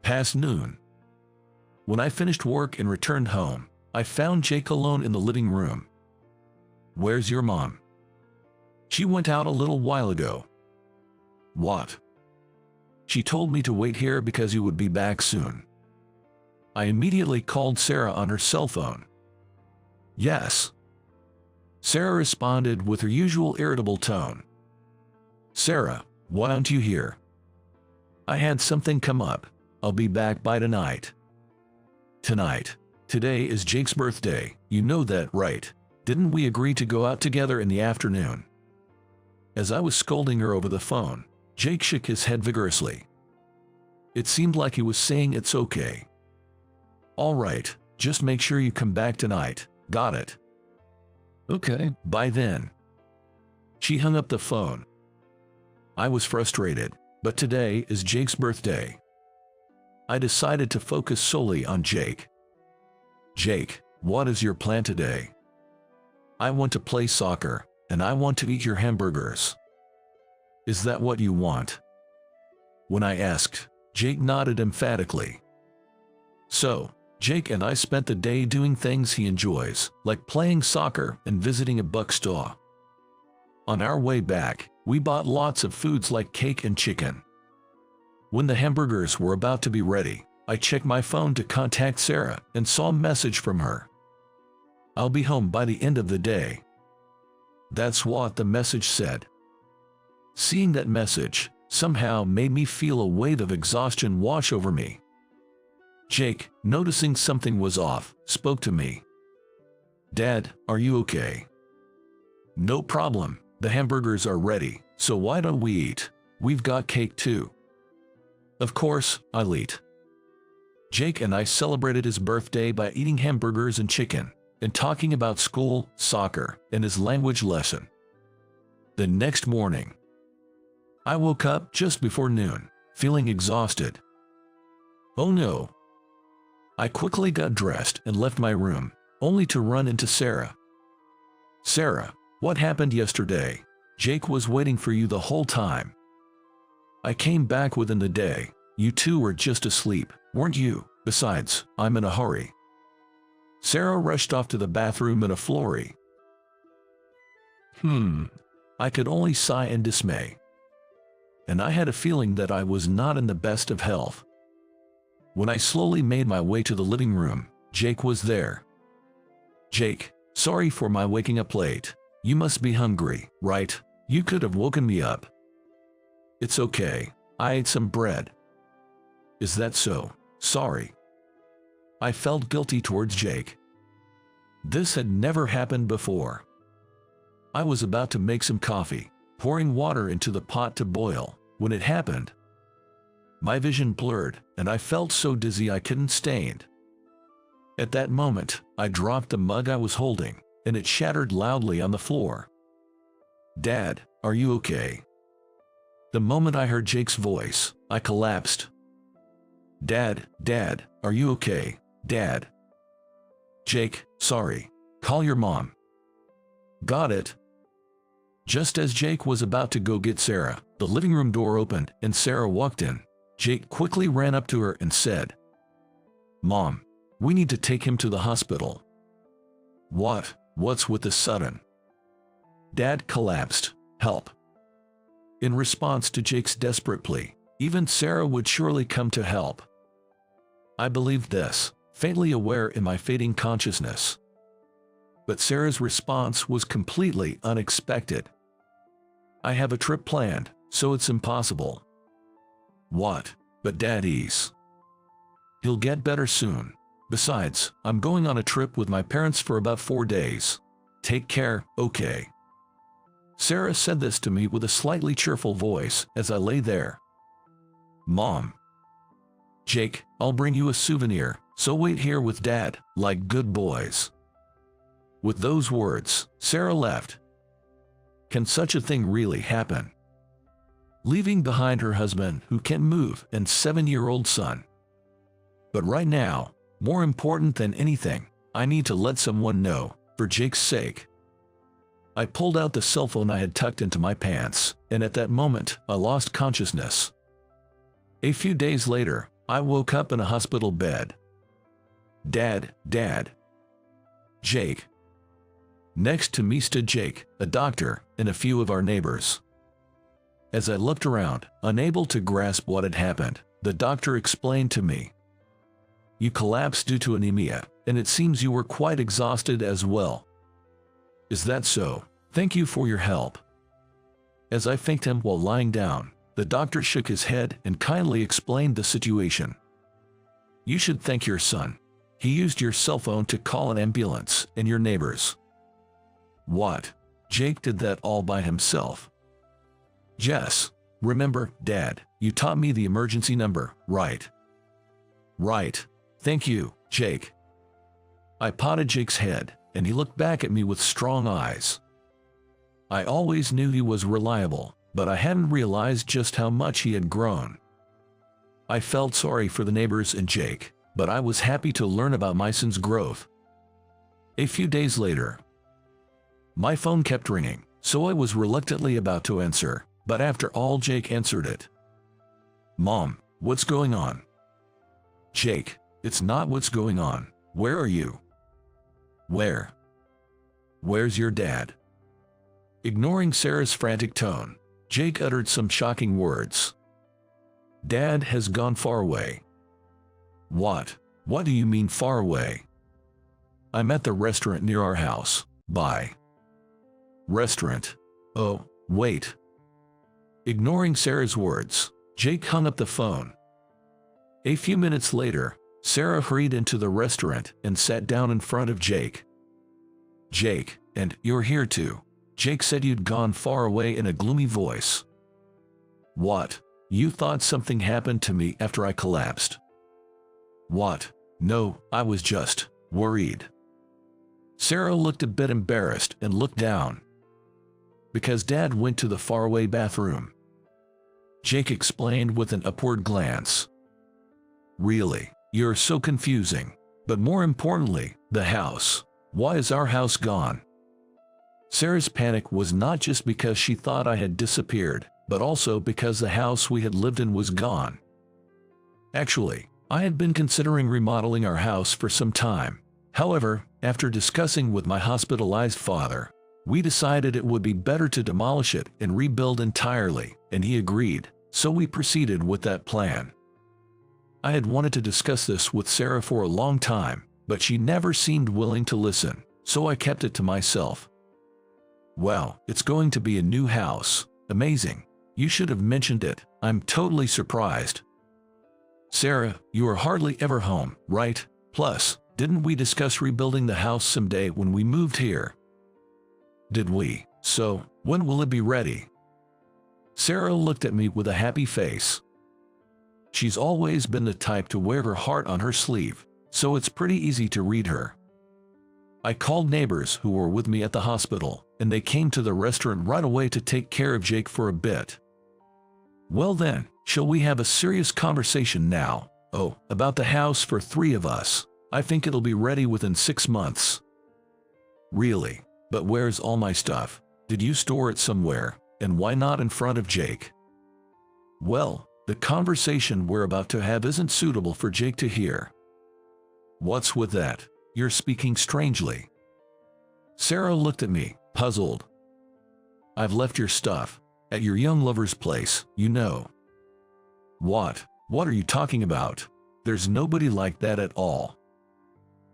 Speaker 1: Past noon. When I finished work and returned home, I found Jake alone in the living room. "Where's your mom?" "She went out a little while ago." "What?" "She told me to wait here because you would be back soon." I immediately called Sarah on her cell phone. "Yes." Sarah responded with her usual irritable tone. "Sarah, why aren't you here?" "I had something come up. I'll be back by tonight." "Tonight? Today is Jake's birthday, you know that, right? Didn't we agree to go out together in the afternoon?" As I was scolding her over the phone, Jake shook his head vigorously. It seemed like he was saying it's okay. "All right, just make sure you come back tonight, got it?" "Okay, bye then." She hung up the phone. I was frustrated, but today is Jake's birthday. I decided to focus solely on Jake. "Jake, what is your plan today?" "I want to play soccer, and I want to eat your hamburgers." "Is that what you want?" When I asked, Jake nodded emphatically. So, Jake and I spent the day doing things he enjoys, like playing soccer and visiting a bookstore. On our way back, we bought lots of foods like cake and chicken. When the hamburgers were about to be ready, I checked my phone to contact Sarah and saw a message from her. I'll be home by the end of the day." That's what the message said. Seeing that message somehow made me feel a wave of exhaustion wash over me. Jake, noticing something was off, spoke to me. "Dad, are you okay?" "No problem. The hamburgers are ready, so why don't we eat? We've got cake too." "Of course, I'll eat." Jake and I celebrated his birthday by eating hamburgers and chicken, and talking about school, soccer, and his language lesson. The next morning, I woke up just before noon, feeling exhausted. Oh no! I quickly got dressed and left my room, only to run into Sarah. "Sarah, what happened yesterday? Jake was waiting for you the whole time." "I came back within the day. You two were just asleep, weren't you? Besides, I'm in a hurry." Sarah rushed off to the bathroom in a flurry. I could only sigh in dismay. And I had a feeling that I was not in the best of health. When I slowly made my way to the living room, Jake was there. "Jake, sorry for my waking up late. You must be hungry, right? You could have woken me up." "It's okay. I ate some bread." "Is that so? Sorry." I felt guilty towards Jake. This had never happened before. I was about to make some coffee, pouring water into the pot to boil, when it happened. My vision blurred, and I felt so dizzy I couldn't stand. At that moment, I dropped the mug I was holding, and it shattered loudly on the floor. "Dad, are you okay?" The moment I heard Jake's voice, I collapsed. Dad, are you okay? Dad." "Jake, sorry. Call your mom." "Got it." Just as Jake was about to go get Sarah, the living room door opened and Sarah walked in. Jake quickly ran up to her and said, "Mom, we need to take him to the hospital." What's with the sudden?" Dad collapsed. "Help." In response to Jake's desperate plea, even Sarah would surely come to help. I believed this, faintly aware in my fading consciousness. But Sarah's response was completely unexpected. "I have a trip planned, so it's impossible." "What? But Daddy's. He'll get better soon. Besides, I'm going on a trip with my parents for about 4 days. Take care, okay?" Sarah said this to me with a slightly cheerful voice as I lay there. "Mom." "Jake, I'll bring you a souvenir, so wait here with Dad, like good boys." With those words, Sarah left. Can such a thing really happen? Leaving behind her husband who can't move and 7-year-old son. But right now, more important than anything, I need to let someone know, for Jake's sake. I pulled out the cell phone I had tucked into my pants, and at that moment, I lost consciousness. A few days later, I woke up in a hospital bed. Dad. Jake. Next to me stood Jake, a doctor, and a few of our neighbors. As I looked around, unable to grasp what had happened, the doctor explained to me. "You collapsed due to anemia, and it seems you were quite exhausted as well." "Is that so? Thank you for your help." As I thanked him while lying down, the doctor shook his head and kindly explained the situation. "You should thank your son. He used your cell phone to call an ambulance and your neighbors." "What? Jake did that all by himself?" "Yes. Remember, Dad, you taught me the emergency number, right?" "Right. Thank you, Jake." I patted Jake's head, and he looked back at me with strong eyes. I always knew he was reliable, but I hadn't realized just how much he had grown. I felt sorry for the neighbors and Jake, but I was happy to learn about my son's growth. A few days later, my phone kept ringing, so I was reluctantly about to answer, but after all Jake answered it. "Mom, what's going on?" "Jake, it's not what's going on. Where are you?" Where's your dad?" Ignoring Sarah's frantic tone, Jake uttered some shocking words. "Dad has gone far away." What do you mean far away?" I'm at the restaurant near our house. Bye. Restaurant. Oh, wait. Ignoring Sarah's words, Jake hung up the phone. A few minutes later, Sarah hurried into the restaurant and sat down in front of Jake. Jake, and you're here too. Jake said you'd gone far away in a gloomy voice. What? You thought something happened to me after I collapsed? What? No, I was just worried. Sarah looked a bit embarrassed and looked down. Because Dad went to the faraway bathroom. Jake explained with an upward glance. Really? You're so confusing. But more importantly, the house. Why is our house gone? Sarah's panic was not just because she thought I had disappeared, but also because the house we had lived in was gone. Actually, I had been considering remodeling our house for some time. However, after discussing with my hospitalized father, we decided it would be better to demolish it and rebuild entirely, and he agreed, so we proceeded with that plan. I had wanted to discuss this with Sarah for a long time, but she never seemed willing to listen, so I kept it to myself. Well, it's going to be a new house. Amazing. You should have mentioned it. I'm totally surprised. Sarah, you are hardly ever home, right? Plus, didn't we discuss rebuilding the house someday when we moved here? Did we? So, when will it be ready? Sarah looked at me with a happy face. She's always been the type to wear her heart on her sleeve, so it's pretty easy to read her. I called neighbors who were with me at the hospital, and they came to the restaurant right away to take care of Jake for a bit. Well then, shall we have a serious conversation now? Oh, about the house for 3 of us. I think it'll be ready within 6 months. Really? But where's all my stuff? Did you store it somewhere? And why not in front of Jake? Well, the conversation we're about to have isn't suitable for Jake to hear. What's with that? You're speaking strangely. Sarah looked at me, puzzled. I've left your stuff at your young lover's place, you know. What? What are you talking about? There's nobody like that at all.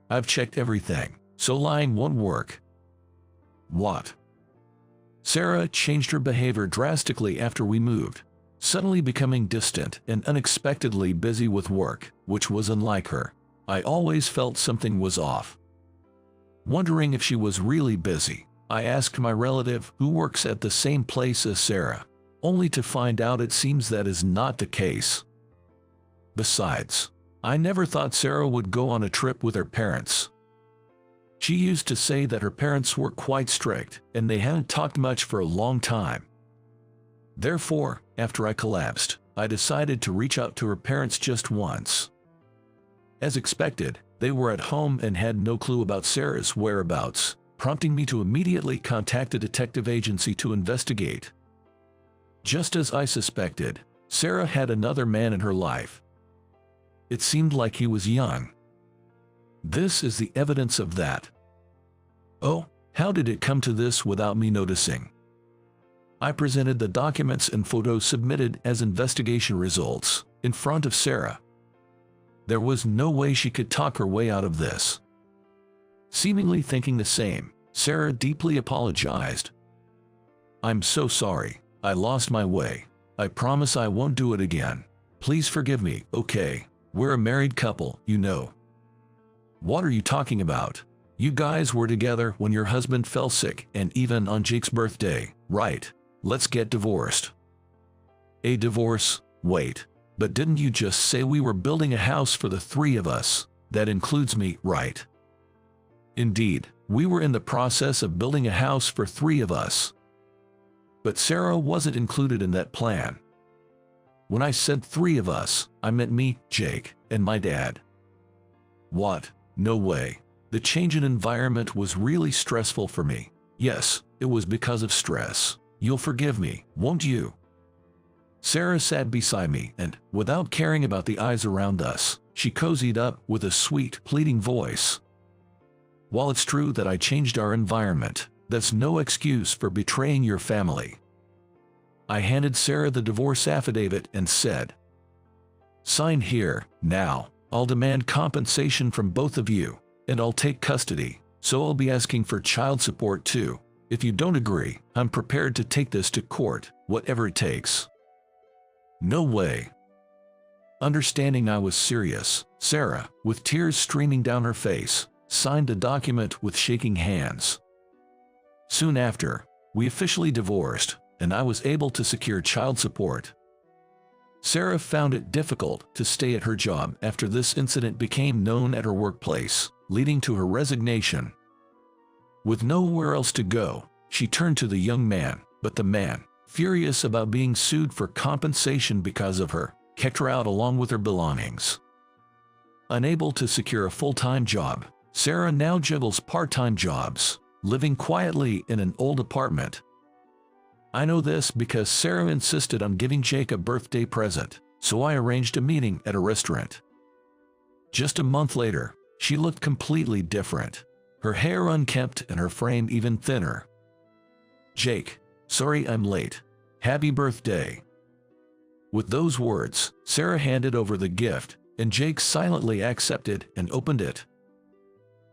Speaker 1: I've checked everything, so lying won't work. What? Sarah changed her behavior drastically after we moved, suddenly becoming distant and unexpectedly busy with work, which was unlike her. I always felt something was off. Wondering if she was really busy, I asked my relative who works at the same place as Sarah, only to find out it seems that is not the case. Besides, I never thought Sarah would go on a trip with her parents. She used to say that her parents were quite strict and they hadn't talked much for a long time. Therefore, after I collapsed, I decided to reach out to her parents just once. As expected, they were at home and had no clue about Sarah's whereabouts, prompting me to immediately contact a detective agency to investigate. Just as I suspected, Sarah had another man in her life. It seemed like he was young. This is the evidence of that. Oh, how did it come to this without me noticing? I presented the documents and photos submitted as investigation results in front of Sarah. There was no way she could talk her way out of this. Seemingly thinking the same, Sarah deeply apologized. I'm so sorry. I lost my way. I promise I won't do it again. Please forgive me, okay? We're a married couple, you know. What are you talking about? You guys were together when your husband fell sick and even on Jake's birthday, right? Let's get divorced. A divorce? Wait. But didn't you just say we were building a house for the 3 of us? That includes me, right? Indeed, we were in the process of building a house for 3 of us. But Sarah wasn't included in that plan. When I said 3 of us, I meant me, Jake, and my dad. What? No way. The change in environment was really stressful for me. Yes, it was because of stress. You'll forgive me, won't you? Sarah sat beside me and, without caring about the eyes around us, she cozied up with a sweet, pleading voice. While it's true that I changed our environment, that's no excuse for betraying your family. I handed Sarah the divorce affidavit and said, "Sign here, now. I'll demand compensation from both of you. and I'll take custody, so I'll be asking for child support too. If you don't agree, I'm prepared to take this to court, whatever it takes." "No way." Understanding I was serious, Sarah, with tears streaming down her face, signed the document with shaking hands. Soon after, we officially divorced, and I was able to secure child support. Sarah found it difficult to stay at her job after this incident became known at her workplace, leading to her resignation. With nowhere else to go, she turned to the young man, but the man, furious about being sued for compensation because of her, kicked her out along with her belongings. Unable to secure a full-time job, Sarah now juggles part-time jobs, living quietly in an old apartment. I know this because Sarah insisted on giving Jake a birthday present, so I arranged a meeting at a restaurant. Just a month later, she looked completely different, her hair unkempt and her frame even thinner. "Jake, sorry I'm late. Happy birthday." With those words, Sarah handed over the gift, and Jake silently accepted and opened it.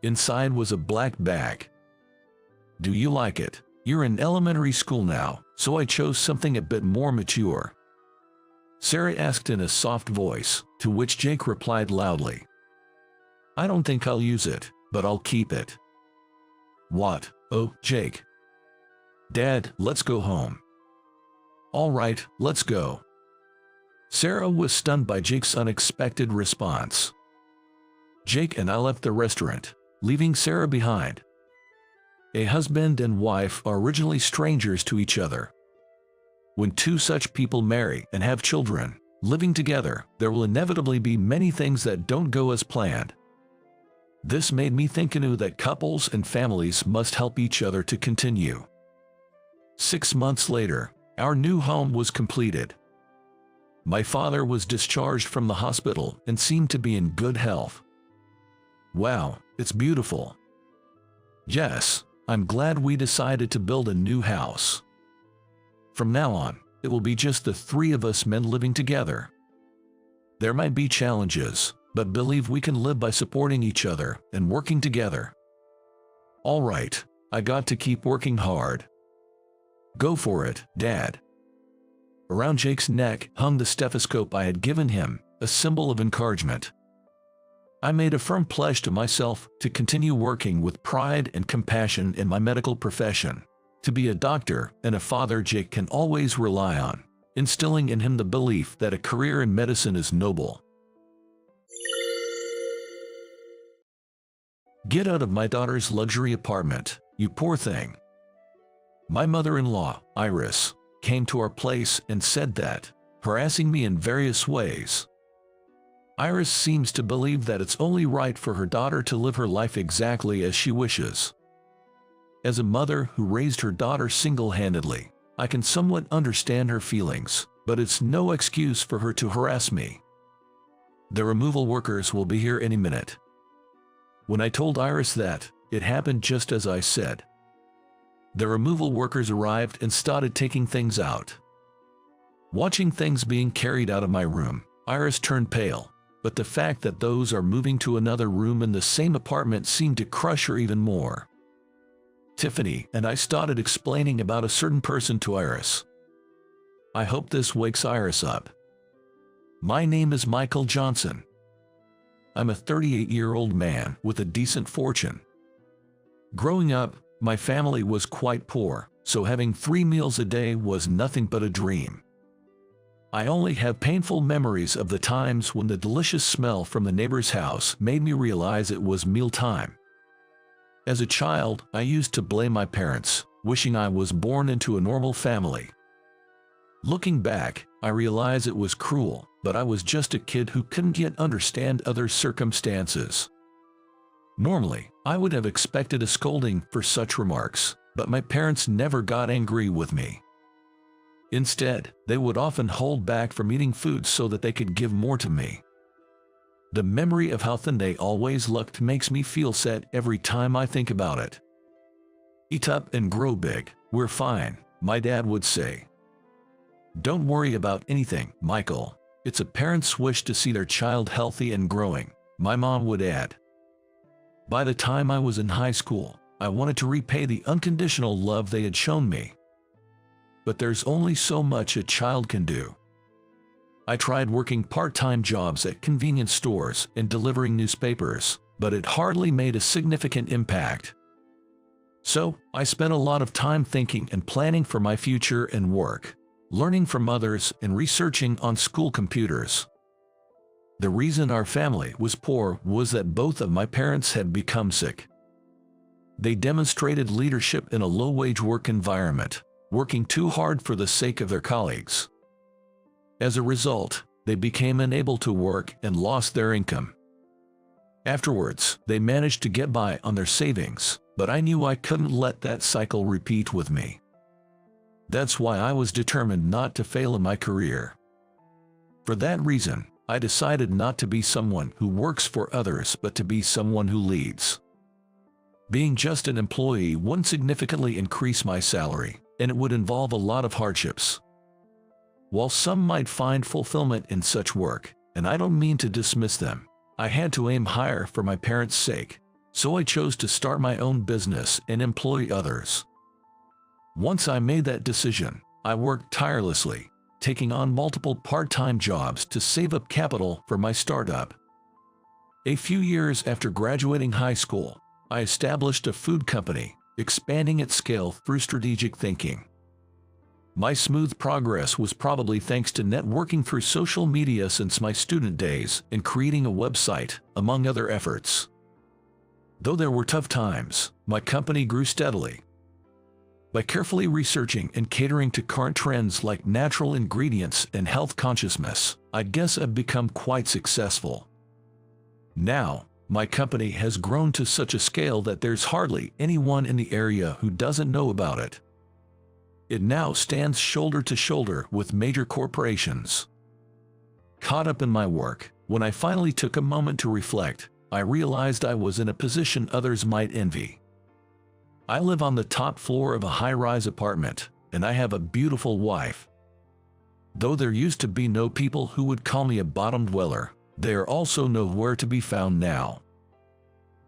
Speaker 1: Inside was a black bag. "Do you like it? You're in elementary school now, so I chose something a bit more mature," Sarah asked in a soft voice, to which Jake replied loudly, "I don't think I'll use it, but I'll keep it." "What? Oh, Jake." "Dad, let's go home." "All right, let's go." Sarah was stunned by Jake's unexpected response. Jake and I left the restaurant, leaving Sarah behind. A husband and wife are originally strangers to each other. When two such people marry and have children, living together, there will inevitably be many things that don't go as planned. This made me think anew that couples and families must help each other to continue. 6 months later, our new home was completed. My father was discharged from the hospital and seemed to be in good health. Wow, it's beautiful. Yes, I'm glad we decided to build a new house. From now on, it will be just the 3 of us men living together. There might be challenges, but believe we can live by supporting each other and working together. All right, I got to keep working hard. Go for it, Dad. Around Jake's neck hung the stethoscope I had given him, a symbol of encouragement. I made a firm pledge to myself to continue working with pride and compassion in my medical profession, to be a doctor and a father Jake can always rely on, instilling in him the belief that a career in medicine is noble. Get out of my daughter's luxury apartment, you poor thing. My mother-in-law, Iris, came to our place and said that, harassing me in various ways. Iris seems to believe that it's only right for her daughter to live her life exactly as she wishes. As a mother who raised her daughter single-handedly, I can somewhat understand her feelings, but it's no excuse for her to harass me. The removal workers will be here any minute. When I told Iris that, it happened just as I said. The removal workers arrived and started taking things out. Watching things being carried out of my room, Iris turned pale, but the fact that those are moving to another room in the same apartment seemed to crush her even more. Tiffany and I started explaining about a certain person to Iris. I hope this wakes Iris up. My name is Michael Johnson. I'm a 38-year-old man with a decent fortune. Growing up, my family was quite poor, so having 3 meals a day was nothing but a dream. I only have painful memories of the times when the delicious smell from the neighbor's house made me realize it was mealtime. As a child, I used to blame my parents, wishing I was born into a normal family. Looking back, I realize it was cruel, but I was just a kid who couldn't yet understand other circumstances. Normally, I would have expected a scolding for such remarks, but my parents never got angry with me. Instead, they would often hold back from eating food so that they could give more to me. The memory of how thin they always looked makes me feel sad every time I think about it. Eat up and grow big, we're fine, my dad would say. Don't worry about anything, Michael. It's a parent's wish to see their child healthy and growing, my mom would add. By the time I was in high school, I wanted to repay the unconditional love they had shown me. But there's only so much a child can do. I tried working part-time jobs at convenience stores and delivering newspapers, but it hardly made a significant impact. So, I spent a lot of time thinking and planning for my future and work, learning from others and researching on school computers. The reason our family was poor was that both of my parents had become sick. They demonstrated leadership in a low-wage work environment, working too hard for the sake of their colleagues. As a result, they became unable to work and lost their income. Afterwards, they managed to get by on their savings, but I knew I couldn't let that cycle repeat with me. That's why I was determined not to fail in my career. For that reason, I decided not to be someone who works for others but to be someone who leads. Being just an employee wouldn't significantly increase my salary, and it would involve a lot of hardships. While some might find fulfillment in such work, and I don't mean to dismiss them, I had to aim higher for my parents' sake, so I chose to start my own business and employ others. Once I made that decision, I worked tirelessly, taking on multiple part-time jobs to save up capital for my startup. A few years after graduating high school, I established a food company, expanding its scale through strategic thinking. My smooth progress was probably thanks to networking through social media since my student days and creating a website, among other efforts. Though there were tough times, my company grew steadily. By carefully researching and catering to current trends like natural ingredients and health consciousness, I guess I've become quite successful. Now, my company has grown to such a scale that there's hardly anyone in the area who doesn't know about it. It now stands shoulder to shoulder with major corporations. Caught up in my work, when I finally took a moment to reflect, I realized I was in a position others might envy. I live on the top floor of a high-rise apartment, and I have a beautiful wife. Though there used to be no people who would call me a bottom dweller, they are also nowhere to be found now.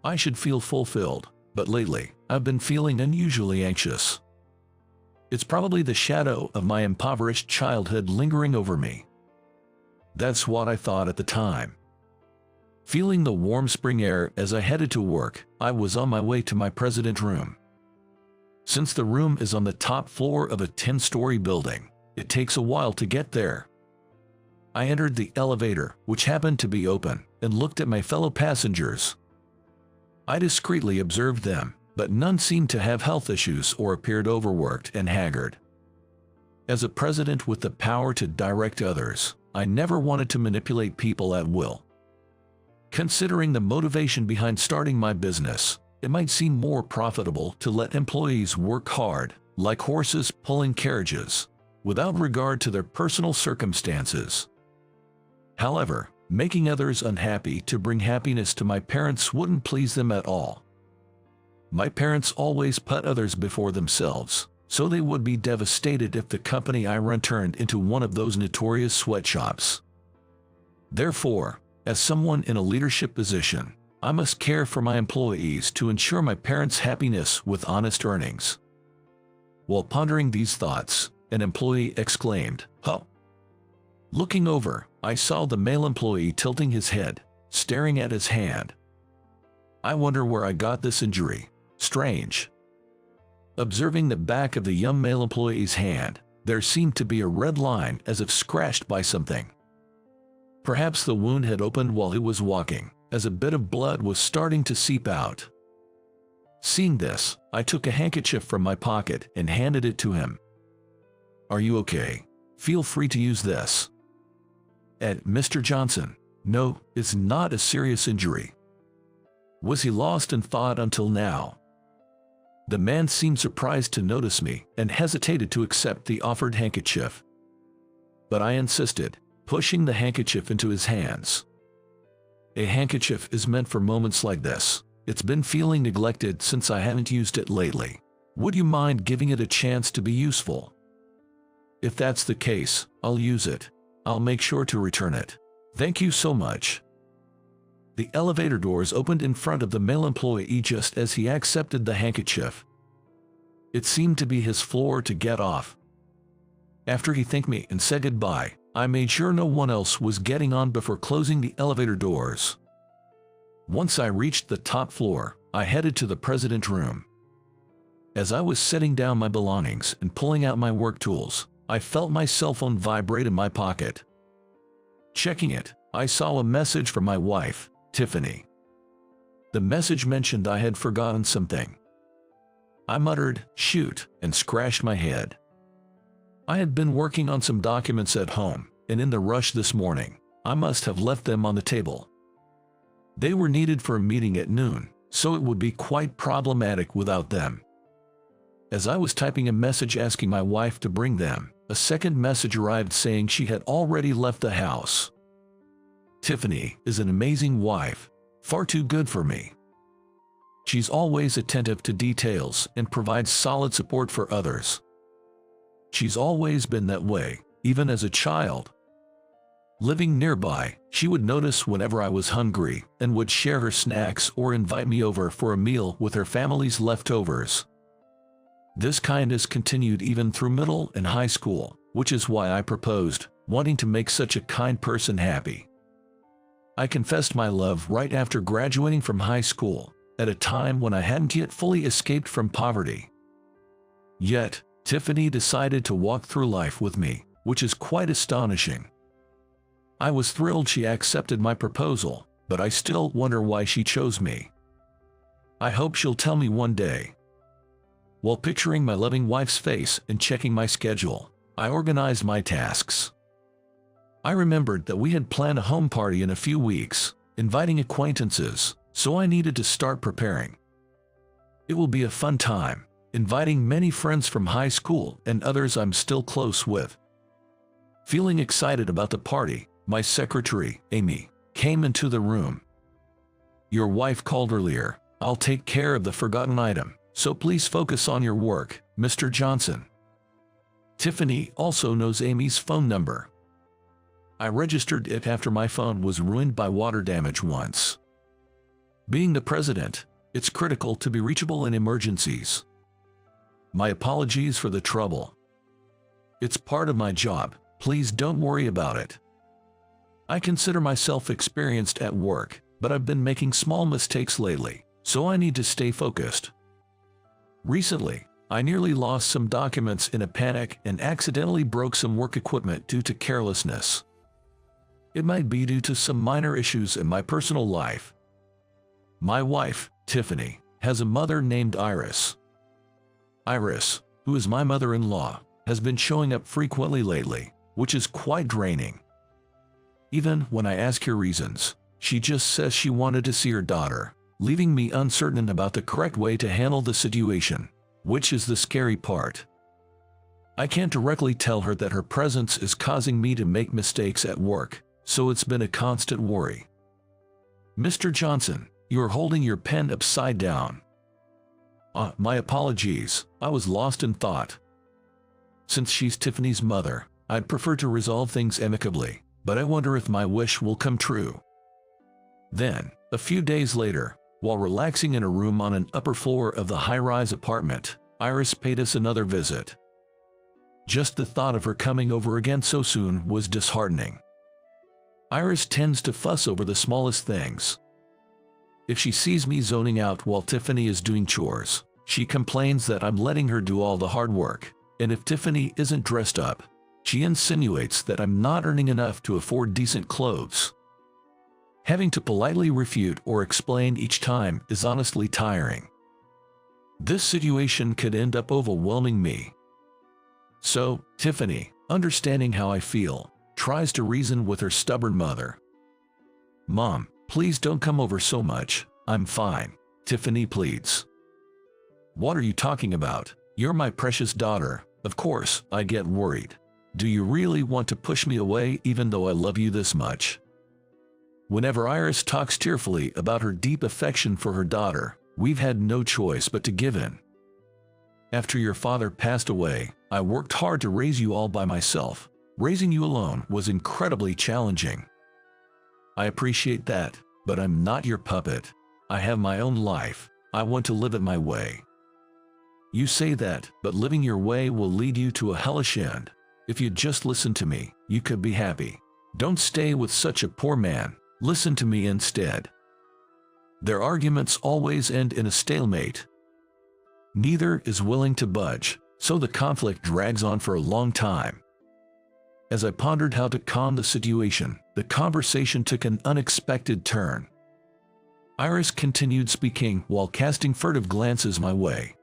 Speaker 1: I should feel fulfilled, but lately, I've been feeling unusually anxious. It's probably the shadow of my impoverished childhood lingering over me. That's what I thought at the time. Feeling the warm spring air as I headed to work, I was on my way to my president room. Since the room is on the top floor of a 10-story building, it takes a while to get there. I entered the elevator, which happened to be open, and looked at my fellow passengers. I discreetly observed them, but none seemed to have health issues or appeared overworked and haggard. As a president with the power to direct others, I never wanted to manipulate people at will. Considering the motivation behind starting my business, it might seem more profitable to let employees work hard, like horses pulling carriages, without regard to their personal circumstances. However, making others unhappy to bring happiness to my parents wouldn't please them at all. My parents always put others before themselves, so they would be devastated if the company I run turned into one of those notorious sweatshops. Therefore, as someone in a leadership position, I must care for my employees to ensure my parents' happiness with honest earnings. While pondering these thoughts, an employee exclaimed, "Huh!" Looking over, I saw the male employee tilting his head, staring at his hand. I wonder where I got this injury. Strange. Observing the back of the young male employee's hand, there seemed to be a red line as if scratched by something. Perhaps the wound had opened while he was walking, as a bit of blood was starting to seep out. Seeing this, I took a handkerchief from my pocket and handed it to him. "Are you okay? Feel free to use this." Mr. Johnson, "No, it's not a serious injury." Was he lost in thought until now? The man seemed surprised to notice me and hesitated to accept the offered handkerchief. But I insisted, pushing the handkerchief into his hands. "A handkerchief is meant for moments like this. It's been feeling neglected since I haven't used it lately. Would you mind giving it a chance to be useful?" "If that's the case, I'll use it. I'll make sure to return it. Thank you so much." The elevator doors opened in front of the male employee just as he accepted the handkerchief. It seemed to be his floor to get off. After he thanked me and said goodbye, I made sure no one else was getting on before closing the elevator doors. Once I reached the top floor, I headed to the president's room. As I was setting down my belongings and pulling out my work tools, I felt my cell phone vibrate in my pocket. Checking it, I saw a message from my wife, Tiffany. The message mentioned I had forgotten something. I muttered, "Shoot," and scratched my head. I had been working on some documents at home, and in the rush this morning, I must have left them on the table. They were needed for a meeting at noon, so it would be quite problematic without them. As I was typing a message asking my wife to bring them, a second message arrived saying she had already left the house. Tiffany is an amazing wife, far too good for me. She's always attentive to details and provides solid support for others. She's always been that way, even as a child. Living nearby, she would notice whenever I was hungry and would share her snacks or invite me over for a meal with her family's leftovers. This kindness continued even through middle and high school, which is why I proposed, wanting to make such a kind person happy. I confessed my love right after graduating from high school, at a time when I hadn't yet fully escaped from poverty. Yet, Tiffany decided to walk through life with me, which is quite astonishing. I was thrilled she accepted my proposal, but I still wonder why she chose me. I hope she'll tell me one day. While picturing my loving wife's face and checking my schedule, I organized my tasks. I remembered that we had planned a home party in a few weeks, inviting acquaintances, so I needed to start preparing. It will be a fun time, inviting many friends from high school and others I'm still close with. Feeling excited about the party, my secretary, Amy, came into the room. "Your wife called earlier. I'll take care of the forgotten item, so please focus on your work, Mr. Johnson." Tiffany also knows Amy's phone number. I registered it after my phone was ruined by water damage once. Being the president, it's critical to be reachable in emergencies. My apologies for the trouble. It's part of my job, please don't worry about it. I consider myself experienced at work, but I've been making small mistakes lately, so I need to stay focused. Recently, I nearly lost some documents in a panic and accidentally broke some work equipment due to carelessness. It might be due to some minor issues in my personal life. My wife, Tiffany, has a mother named Iris. Iris, who is my mother-in-law, has been showing up frequently lately, which is quite draining. Even when I ask her reasons, she just says she wanted to see her daughter, leaving me uncertain about the correct way to handle the situation, which is the scary part. I can't directly tell her that her presence is causing me to make mistakes at work, so it's been a constant worry. "Mr. Johnson, you're holding your pen upside down." My apologies, I was lost in thought. Since she's Tiffany's mother, I'd prefer to resolve things amicably, but I wonder if my wish will come true. Then, a few days later, while relaxing in a room on an upper floor of the high-rise apartment, Iris paid us another visit. Just the thought of her coming over again so soon was disheartening. Iris tends to fuss over the smallest things. If she sees me zoning out while Tiffany is doing chores, she complains that I'm letting her do all the hard work, and if Tiffany isn't dressed up, she insinuates that I'm not earning enough to afford decent clothes. Having to politely refute or explain each time is honestly tiring. This situation could end up overwhelming me. So, Tiffany, understanding how I feel, tries to reason with her stubborn mother. "Mom, please don't come over so much, I'm fine," Tiffany pleads. "What are you talking about? You're my precious daughter." Of course, I get worried. Do you really want to push me away even though I love you this much? Whenever Iris talks tearfully about her deep affection for her daughter, we've had no choice but to give in. "After your father passed away, I worked hard to raise you all by myself. Raising you alone was incredibly challenging. I appreciate that, But I'm not your puppet. I have my own life. I want to live it my way. You say that, but living your way will lead you to a hellish end. If you'd just listen to me, you could be happy. Don't stay with such a poor man. Listen to me instead. Their arguments always end in a stalemate. Neither is willing to budge, so the conflict drags on for a long time. As I pondered how to calm the situation, the conversation took an unexpected turn. Iris continued speaking while casting furtive glances my way.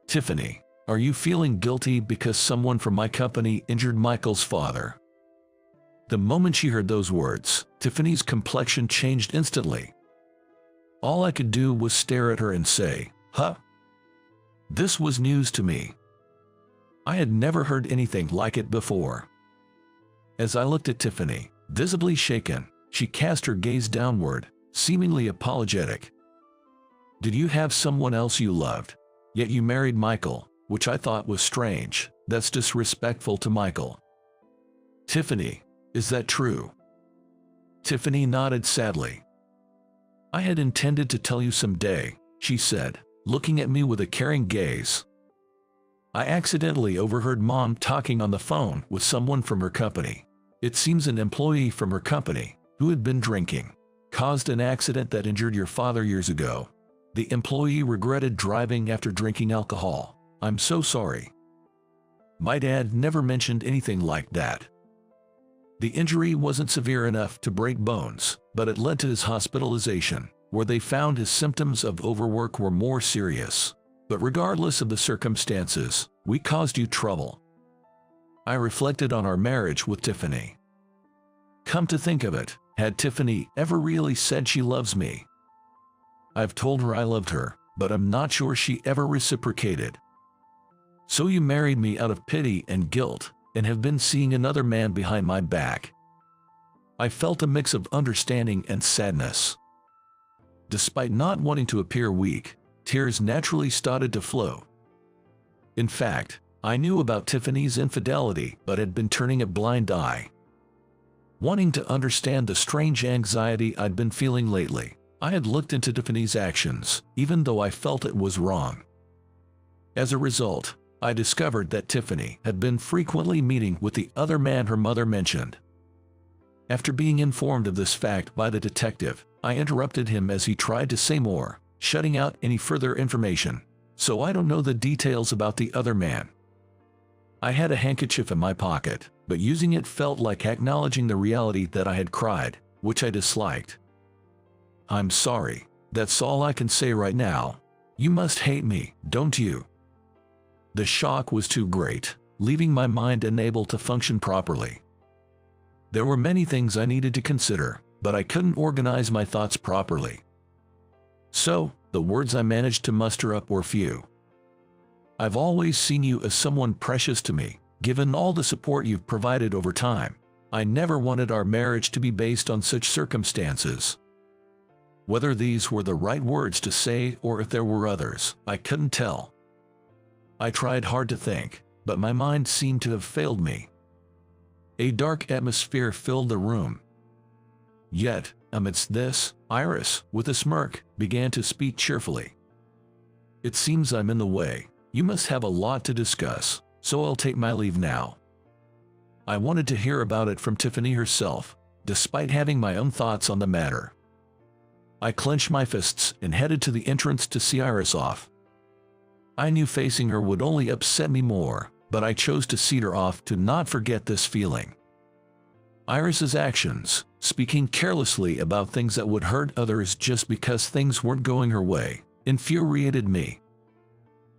Speaker 1: Tiffany, are you feeling guilty because someone from my company injured Michael's father? The moment she heard those words, Tiffany's complexion changed instantly. All I could do was stare at her and say, "Huh?" This was news to me. I had never heard anything like it before. As I looked at Tiffany, visibly shaken, she cast her gaze downward, seemingly apologetic. Did you have someone else you loved? Yet you married Michael, which I thought was strange. That's disrespectful to Michael. Tiffany, is that true? Tiffany nodded sadly. I had intended to tell you someday, she said, looking at me with a caring gaze. I accidentally overheard Mom talking on the phone with someone from her company. It seems an employee from her company, who had been drinking, caused an accident that injured your father years ago. The employee regretted driving after drinking alcohol. I'm so sorry. My dad never mentioned anything like that. The injury wasn't severe enough to break bones, but it led to his hospitalization, where they found his symptoms of overwork were more serious. But regardless of the circumstances, we caused you trouble. I reflected on our marriage with Tiffany. Come to think of it, had Tiffany ever really said she loves me? I've told her I loved her, but I'm not sure she ever reciprocated. So you married me out of pity and guilt, and have been seeing another man behind my back. I felt a mix of understanding and sadness. Despite not wanting to appear weak, tears naturally started to flow. In fact, I knew about Tiffany's infidelity but had been turning a blind eye. Wanting to understand the strange anxiety I'd been feeling lately, I had looked into Tiffany's actions, even though I felt it was wrong. As a result, I discovered that Tiffany had been frequently meeting with the other man her mother mentioned. After being informed of this fact by the detective, I interrupted him as he tried to say more, shutting out any further information. So I don't know the details about the other man. I had a handkerchief in my pocket, but using it felt like acknowledging the reality that I had cried, which I disliked. I'm sorry. That's all I can say right now. You must hate me, don't you? The shock was too great, leaving my mind unable to function properly. There were many things I needed to consider, but I couldn't organize my thoughts properly. So, the words I managed to muster up were few. I've always seen you as someone precious to me, given all the support you've provided over time. I never wanted our marriage to be based on such circumstances. Whether these were the right words to say or if there were others, I couldn't tell. I tried hard to think, but my mind seemed to have failed me. A dark atmosphere filled the room. Yet, amidst this, Iris, with a smirk, began to speak cheerfully. It seems I'm in the way. You must have a lot to discuss, so I'll take my leave now. I wanted to hear about it from Tiffany herself, despite having my own thoughts on the matter. I clenched my fists and headed to the entrance to see Iris off. I knew facing her would only upset me more, but I chose to see her off to not forget this feeling. Iris's actions, speaking carelessly about things that would hurt others just because things weren't going her way, infuriated me.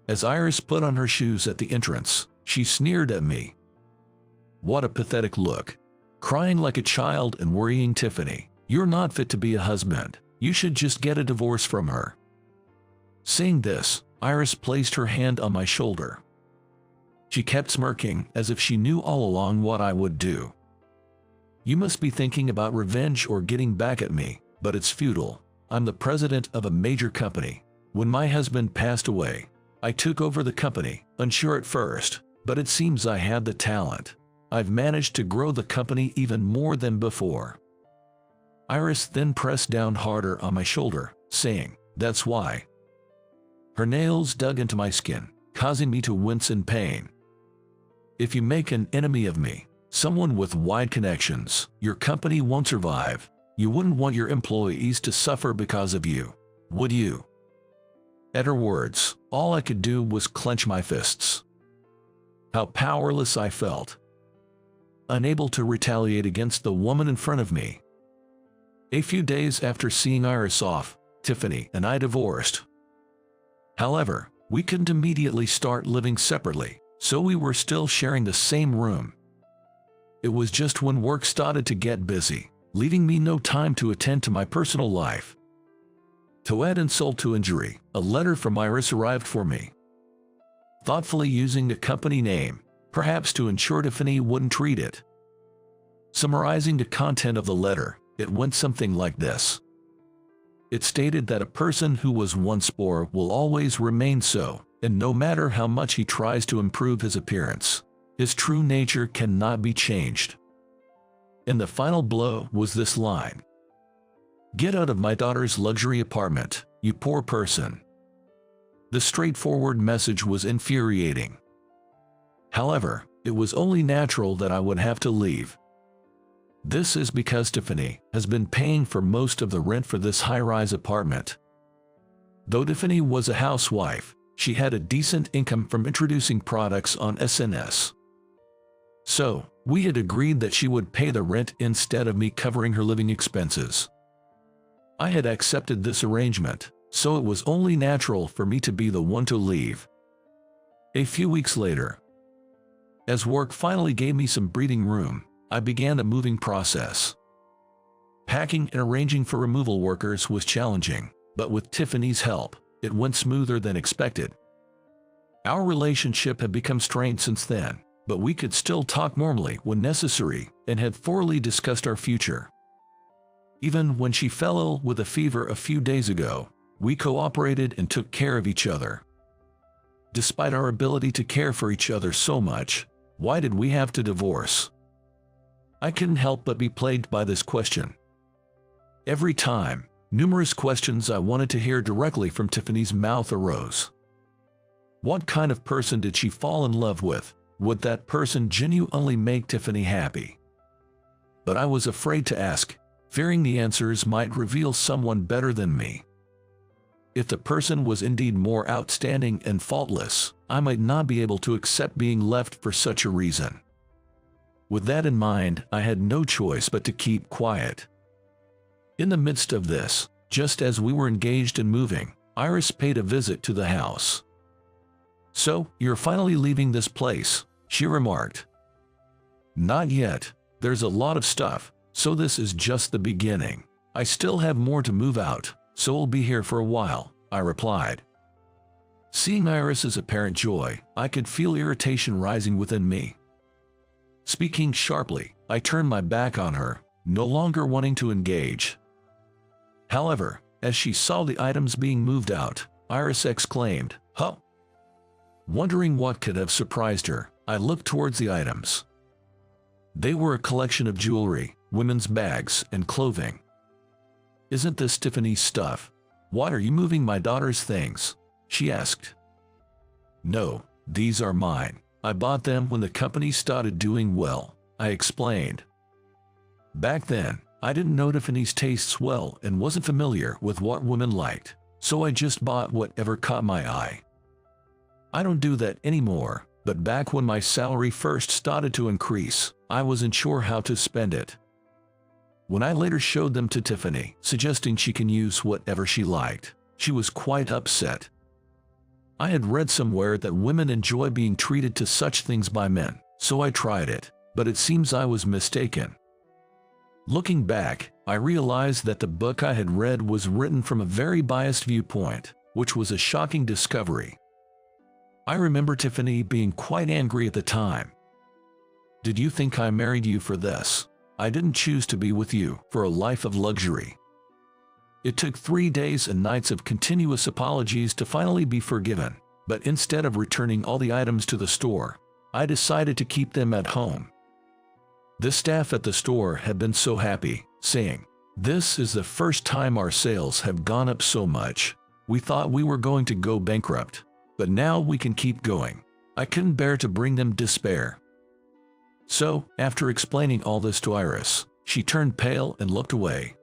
Speaker 1: As Iris put on her shoes at the entrance, she sneered at me. What a pathetic look. Crying like a child and worrying Tiffany. You're not fit to be a husband. You should just get a divorce from her. Saying this, Iris placed her hand on my shoulder. She kept smirking as if she knew all along what I would do. You must be thinking about revenge or getting back at me, but it's futile. I'm the president of a major company. When my husband passed away, I took over the company, unsure at first, but it seems I had the talent. I've managed to grow the company even more than before. Iris then pressed down harder on my shoulder, saying, "That's why." Her nails dug into my skin, causing me to wince in pain. "If you make an enemy of me, someone with wide connections, your company won't survive. You wouldn't want your employees to suffer because of you, would you?" At her words, all I could do was clench my fists. How powerless I felt. Unable to retaliate against the woman in front of me. A few days after seeing Iris off, Tiffany and I divorced. However, we couldn't immediately start living separately, so we were still sharing the same room. It was just when work started to get busy, leaving me no time to attend to my personal life. To add insult to injury, a letter from Iris arrived for me. Thoughtfully using the company name, perhaps to ensure Tiffany wouldn't read it. Summarizing the content of the letter, it went something like this. It stated that a person who was once poor will always remain so, and no matter how much he tries to improve his appearance, his true nature cannot be changed. And the final blow was this line. "Get out of my daughter's luxury apartment, you poor person." The straightforward message was infuriating. However, it was only natural that I would have to leave. This is because Tiffany has been paying for most of the rent for this high-rise apartment. Though Tiffany was a housewife, she had a decent income from introducing products on SNS. So, we had agreed that she would pay the rent instead of me covering her living expenses. I had accepted this arrangement, so it was only natural for me to be the one to leave. A few weeks later, as work finally gave me some breathing room, I began the moving process. Packing and arranging for removal workers was challenging, but with Tiffany's help, it went smoother than expected. Our relationship had become strained since then, but we could still talk normally when necessary and had thoroughly discussed our future. Even when she fell ill with a fever a few days ago, we cooperated and took care of each other. Despite our ability to care for each other so much, why did we have to divorce? I couldn't help but be plagued by this question. Every time, numerous questions I wanted to hear directly from Tiffany's mouth arose. What kind of person did she fall in love with? Would that person genuinely make Tiffany happy? But I was afraid to ask, fearing the answers might reveal someone better than me. If the person was indeed more outstanding and faultless, I might not be able to accept being left for such a reason. With that in mind, I had no choice but to keep quiet. In the midst of this, just as we were engaged in moving, Iris paid a visit to the house. "So, you're finally leaving this place," she remarked. "Not yet. There's a lot of stuff, so this is just the beginning. I still have more to move out, so I'll be here for a while," I replied. Seeing Iris's apparent joy, I could feel irritation rising within me. Speaking sharply, I turned my back on her, no longer wanting to engage. However, as she saw the items being moved out, Iris exclaimed, "Huh?" Wondering what could have surprised her, I looked towards the items. They were a collection of jewelry, women's bags, and clothing. "Isn't this Tiffany's stuff? Why are you moving my daughter's things?" she asked. "No, these are mine. I bought them when the company started doing well," I explained. Back then, I didn't know Tiffany's tastes well and wasn't familiar with what women liked, so I just bought whatever caught my eye. I don't do that anymore, but back when my salary first started to increase, I wasn't sure how to spend it. When I later showed them to Tiffany, suggesting she can use whatever she liked, she was quite upset. I had read somewhere that women enjoy being treated to such things by men, so I tried it, but it seems I was mistaken. Looking back, I realized that the book I had read was written from a very biased viewpoint, which was a shocking discovery. I remember Tiffany being quite angry at the time. "Did you think I married you for this? I didn't choose to be with you for a life of luxury." It took 3 days and nights of continuous apologies to finally be forgiven, but instead of returning all the items to the store, I decided to keep them at home. The staff at the store had been so happy, saying, This is the first time our sales have gone up so much. We thought we were going to go bankrupt, but now we can keep going. I couldn't bear to bring them despair. So, after explaining all this to Iris, she turned pale and looked away.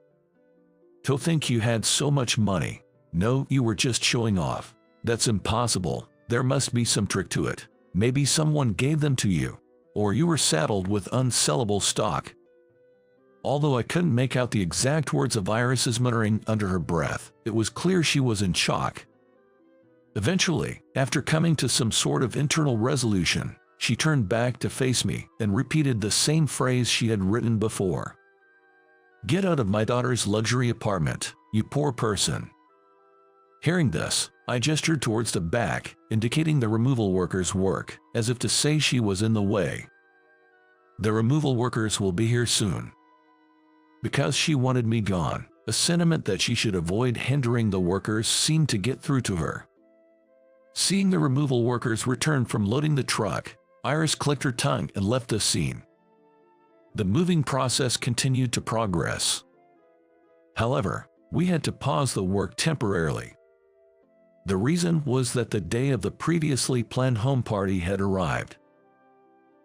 Speaker 1: To think you had so much money. No, you were just showing off. That's impossible. There must be some trick to it. Maybe someone gave them to you, or you were saddled with unsellable stock. Although I couldn't make out the exact words of Iris's muttering under her breath, it was clear she was in shock. Eventually, after coming to some sort of internal resolution, she turned back to face me and repeated the same phrase she had written before. "Get out of my daughter's luxury apartment, you poor person." Hearing this, I gestured towards the back, indicating the removal workers' work, as if to say she was in the way. "The removal workers will be here soon." Because she wanted me gone, a sentiment that she should avoid hindering the workers seemed to get through to her. Seeing the removal workers return from loading the truck, Iris clicked her tongue and left the scene. The moving process continued to progress. However, we had to pause the work temporarily. The reason was that the day of the previously planned home party had arrived.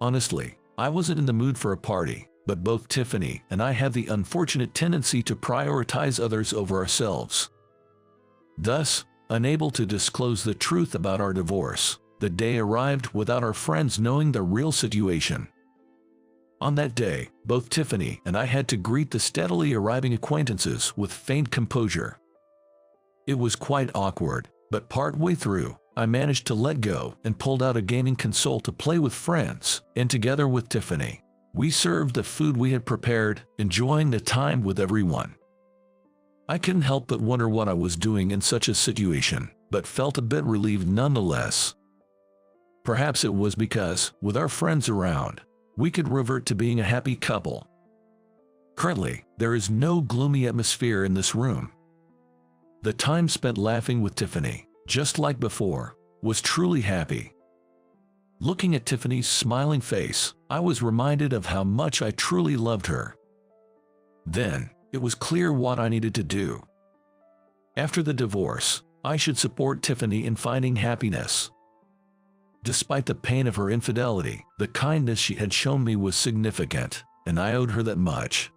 Speaker 1: Honestly, I wasn't in the mood for a party, but both Tiffany and I have the unfortunate tendency to prioritize others over ourselves. Thus, unable to disclose the truth about our divorce, the day arrived without our friends knowing the real situation. On that day, both Tiffany and I had to greet the steadily arriving acquaintances with feigned composure. It was quite awkward, but partway through, I managed to let go and pulled out a gaming console to play with friends, and together with Tiffany, we served the food we had prepared, enjoying the time with everyone. I couldn't help but wonder what I was doing in such a situation, but felt a bit relieved nonetheless. Perhaps it was because, with our friends around, we could revert to being a happy couple. Currently, there is no gloomy atmosphere in this room. The time spent laughing with Tiffany, just like before, was truly happy. Looking at Tiffany's smiling face, I was reminded of how much I truly loved her. Then, it was clear what I needed to do. After the divorce, I should support Tiffany in finding happiness. Despite the pain of her infidelity, the kindness she had shown me was significant, and I owed her that much.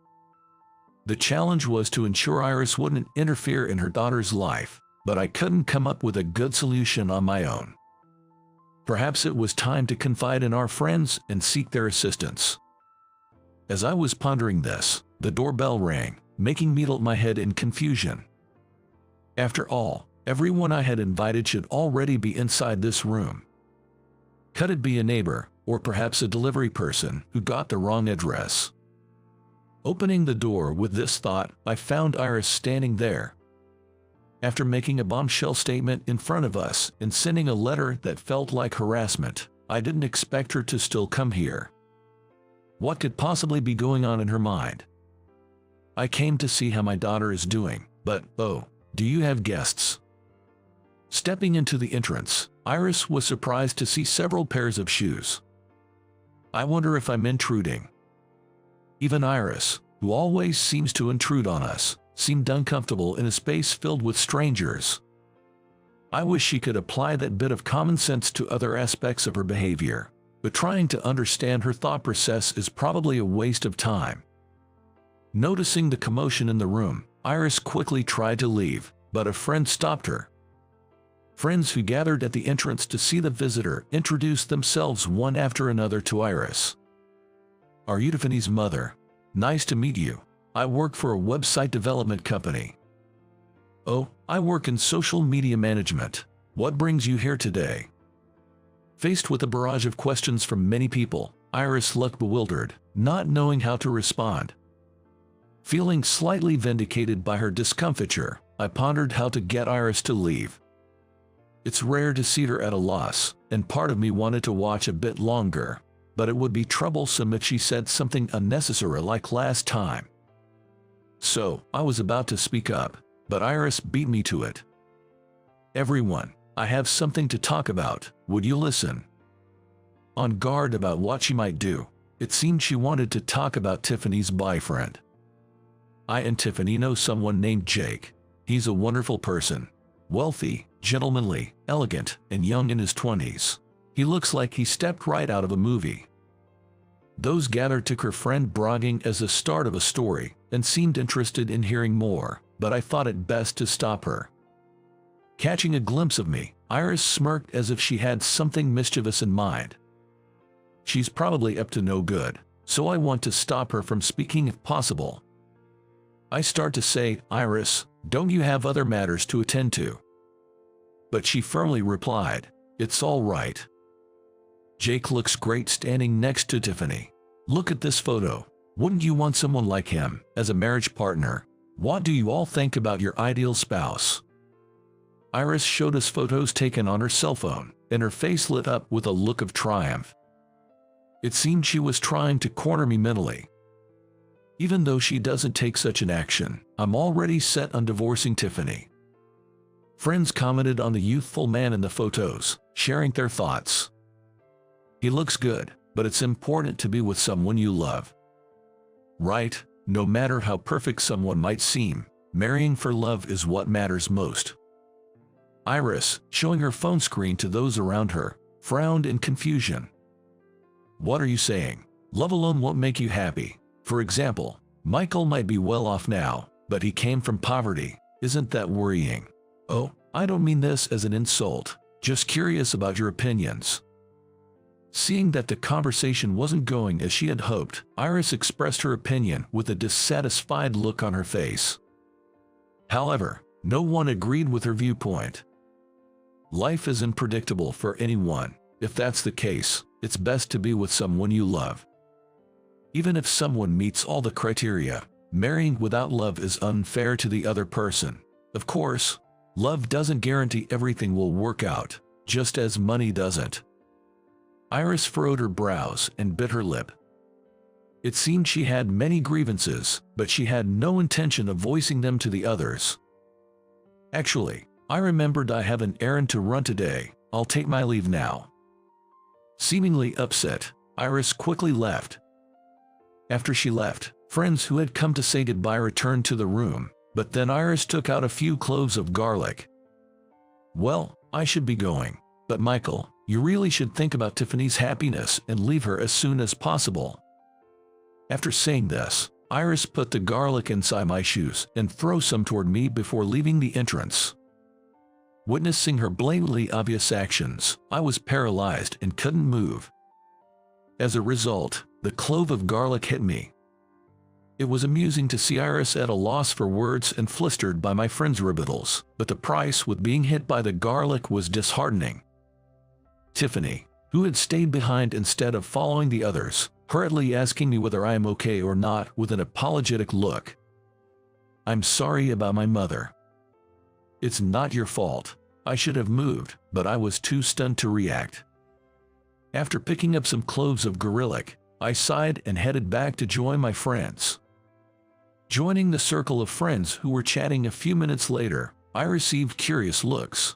Speaker 1: The challenge was to ensure Iris wouldn't interfere in her daughter's life, but I couldn't come up with a good solution on my own. Perhaps it was time to confide in our friends and seek their assistance. As I was pondering this, the doorbell rang, making me tilt my head in confusion. After all, everyone I had invited should already be inside this room. Could it be a neighbor, or perhaps a delivery person who got the wrong address? Opening the door with this thought, I found Iris standing there. After making a bombshell statement in front of us and sending a letter that felt like harassment, I didn't expect her to still come here. What could possibly be going on in her mind? I came to see how my daughter is doing, but, oh, do you have guests? Stepping into the entrance, Iris was surprised to see several pairs of shoes. I wonder if I'm intruding. Even Iris, who always seems to intrude on us, seemed uncomfortable in a space filled with strangers. I wish she could apply that bit of common sense to other aspects of her behavior, but trying to understand her thought process is probably a waste of time. Noticing the commotion in the room, Iris quickly tried to leave, but a friend stopped her. Friends who gathered at the entrance to see the visitor introduced themselves one after another to Iris. "Are you Tiffany's mother? Nice to meet you. I work for a website development company." "Oh, I work in social media management. What brings you here today?" Faced with a barrage of questions from many people, Iris looked bewildered, not knowing how to respond. Feeling slightly vindicated by her discomfiture, I pondered how to get Iris to leave. It's rare to see her at a loss, and part of me wanted to watch a bit longer, but it would be troublesome if she said something unnecessary like last time. So, I was about to speak up, but Iris beat me to it. "Everyone, I have something to talk about, would you listen?" On guard about what she might do, it seemed she wanted to talk about Tiffany's boyfriend. I and Tiffany know someone named Jake. He's a wonderful person. Wealthy, gentlemanly, elegant, and young in his 20s. He looks like he stepped right out of a movie. Those gathered took her friend bragging as the start of a story and seemed interested in hearing more, but I thought it best to stop her. Catching a glimpse of me, Iris smirked as if she had something mischievous in mind. She's probably up to no good, so I want to stop her from speaking if possible. I start to say, "Iris, don't you have other matters to attend to?" But she firmly replied, "It's all right." Jake looks great standing next to Tiffany. Look at this photo. Wouldn't you want someone like him as a marriage partner? What do you all think about your ideal spouse? Iris showed us photos taken on her cell phone, and her face lit up with a look of triumph. It seemed she was trying to corner me mentally. Even though she doesn't take such an action, I'm already set on divorcing Tiffany. Friends commented on the youthful man in the photos, sharing their thoughts. He looks good, but it's important to be with someone you love. Right? No matter how perfect someone might seem, marrying for love is what matters most. Iris, showing her phone screen to those around her, frowned in confusion. What are you saying? Love alone won't make you happy. For example, Michael might be well off now, but he came from poverty. Isn't that worrying? Oh, I don't mean this as an insult, just curious about your opinions. Seeing that the conversation wasn't going as she had hoped, Iris expressed her opinion with a dissatisfied look on her face. However, no one agreed with her viewpoint. Life is unpredictable for anyone. If that's the case, it's best to be with someone you love. Even if someone meets all the criteria, marrying without love is unfair to the other person. Of course, love doesn't guarantee everything will work out, just as money doesn't. Iris furrowed her brows and bit her lip. It seemed she had many grievances, but she had no intention of voicing them to the others. Actually, I remembered I have an errand to run today. I'll take my leave now. Seemingly upset, Iris quickly left. After she left, friends who had come to say goodbye returned to the room, but then Iris took out a few cloves of garlic. Well, I should be going, but Michael, you really should think about Tiffany's happiness and leave her as soon as possible. After saying this, Iris put the garlic inside my shoes and threw some toward me before leaving the entrance. Witnessing her blatantly obvious actions, I was paralyzed and couldn't move. As a result, the clove of garlic hit me. It was amusing to see Iris at a loss for words and flustered by my friend's ribbons, but the price with being hit by the garlic was disheartening. Tiffany, who had stayed behind instead of following the others, hurriedly asking me whether I am okay or not with an apologetic look. "I'm sorry about my mother. It's not your fault. I should have moved, but I was too stunned to react." After picking up some cloves of garlic, I sighed and headed back to join my friends. Joining the circle of friends who were chatting a few minutes later, I received curious looks.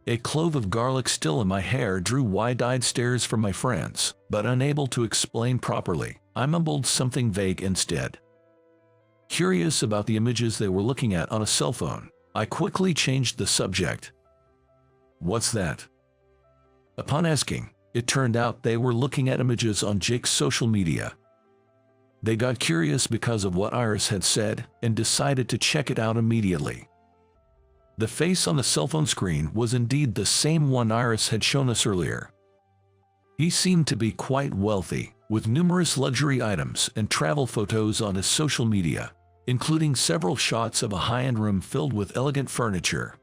Speaker 1: A clove of garlic still in my hair drew wide-eyed stares from my friends, but unable to explain properly, I mumbled something vague instead. Curious about the images they were looking at on a cell phone, I quickly changed the subject. "What's that?" Upon asking, it turned out they were looking at images on Jake's social media. They got curious because of what Iris had said and decided to check it out immediately. The face on the cell phone screen was indeed the same one Iris had shown us earlier. He seemed to be quite wealthy, with numerous luxury items and travel photos on his social media, including several shots of a high-end room filled with elegant furniture.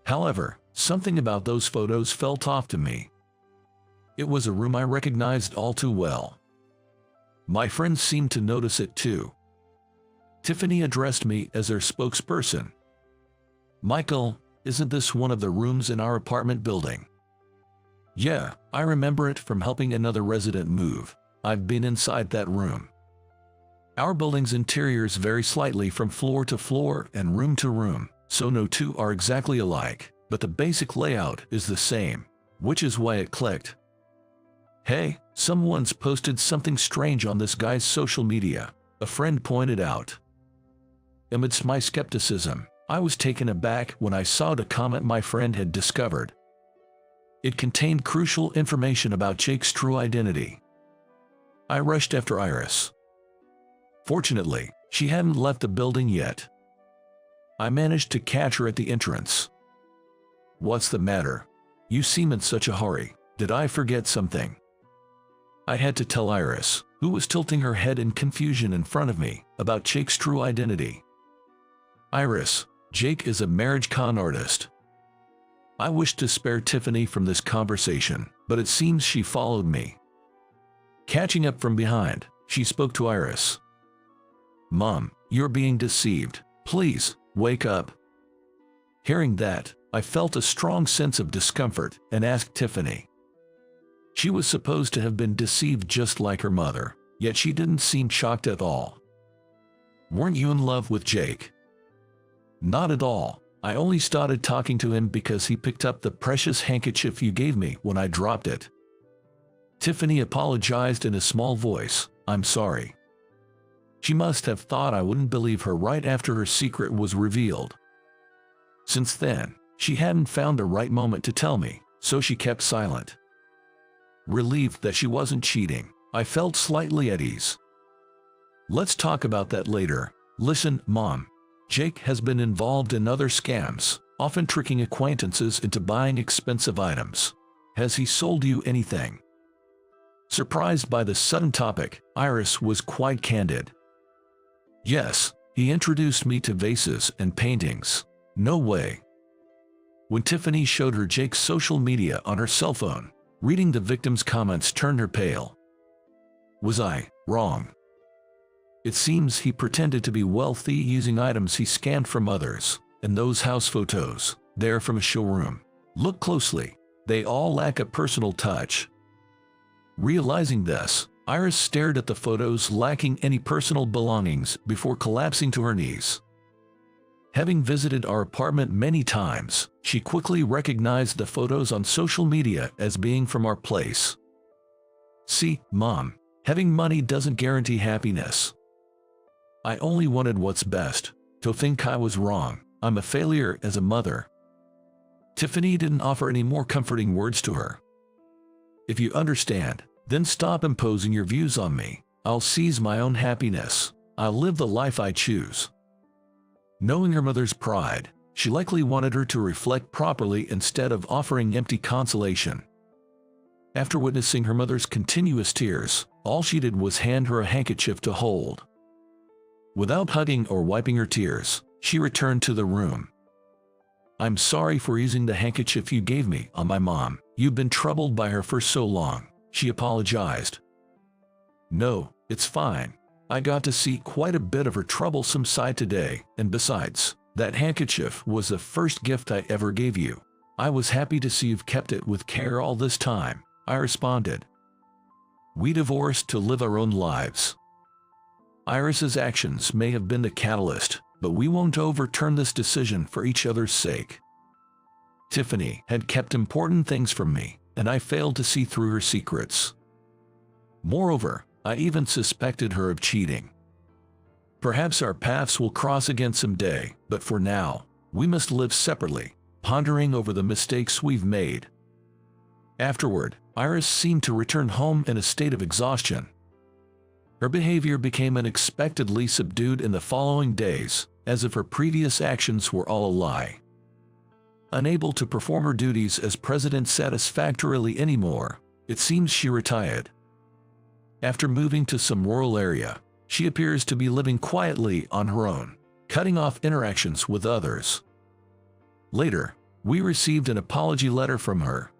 Speaker 1: However, something about those photos felt off to me. It was a room I recognized all too well. My friends seemed to notice it too. Tiffany addressed me as their spokesperson. "Michael, isn't this one of the rooms in our apartment building?" "Yeah, I remember it from helping another resident move. I've been inside that room." Our building's interiors vary slightly from floor to floor and room to room, so no two are exactly alike, but the basic layout is the same, which is why it clicked. "Hey, someone's posted something strange on this guy's social media. a friend pointed out. Amidst my skepticism, I was taken aback when I saw the comment my friend had discovered. It contained crucial information about Jake's true identity. I rushed after Iris. Fortunately, she hadn't left the building yet. I managed to catch her at the entrance. "What's the matter? You seem in such a hurry. Did I forget something?" I had to tell Iris, who was tilting her head in confusion in front of me, about Jake's true identity. "Iris, Jake is a marriage con artist." I wished to spare Tiffany from this conversation, but it seems she followed me. Catching up from behind, she spoke to Iris. "Mom, you're being deceived. Please, wake up." Hearing that, I felt a strong sense of discomfort and asked Tiffany. She was supposed to have been deceived just like her mother, yet she didn't seem shocked at all. "Weren't you in love with Jake?" "Not at all. I only started talking to him because he picked up the precious handkerchief you gave me when I dropped it." Tiffany apologized in a small voice. "I'm sorry." She must have thought I wouldn't believe her right after her secret was revealed. Since then, she hadn't found the right moment to tell me, so she kept silent. Relieved that she wasn't cheating, I felt slightly at ease. "Let's talk about that later. Listen, Mom. Jake has been involved in other scams, often tricking acquaintances into buying expensive items. Has he sold you anything?" Surprised by the sudden topic, Iris was quite candid. "Yes, he introduced me to vases and paintings." "No way." When Tiffany showed her Jake's social media on her cell phone, reading the victim's comments turned her pale. Was I wrong? It seems he pretended to be wealthy using items he scanned from others, and those house photos, they're from a showroom. Look closely, they all lack a personal touch. Realizing this, Iris stared at the photos lacking any personal belongings before collapsing to her knees. Having visited our apartment many times, she quickly recognized the photos on social media as being from our place. "See, Mom, having money doesn't guarantee happiness. I only wanted what's best. To think I was wrong, I'm a failure as a mother." Tiffany didn't offer any more comforting words to her. "If you understand, then stop imposing your views on me. I'll seize my own happiness. I'll live the life I choose." Knowing her mother's pride, she likely wanted her to reflect properly instead of offering empty consolation. After witnessing her mother's continuous tears, all she did was hand her a handkerchief to hold. Without hugging or wiping her tears, she returned to the room. "I'm sorry for using the handkerchief you gave me on my mom. You've been troubled by her for so long," she apologized. "No, it's fine. I got to see quite a bit of her troublesome side today, and besides, that handkerchief was the first gift I ever gave you. I was happy to see you've kept it with care all this time," I responded. We divorced to live our own lives. Iris's actions may have been the catalyst, but we won't overturn this decision for each other's sake. Tiffany had kept important things from me, and I failed to see through her secrets. Moreover, I even suspected her of cheating. Perhaps our paths will cross again someday, but for now, we must live separately, pondering over the mistakes we've made. Afterward, Iris seemed to return home in a state of exhaustion. Her behavior became unexpectedly subdued in the following days, as if her previous actions were all a lie. Unable to perform her duties as president satisfactorily anymore, it seems she retired. After moving to some rural area, she appears to be living quietly on her own, cutting off interactions with others. Later, we received an apology letter from her.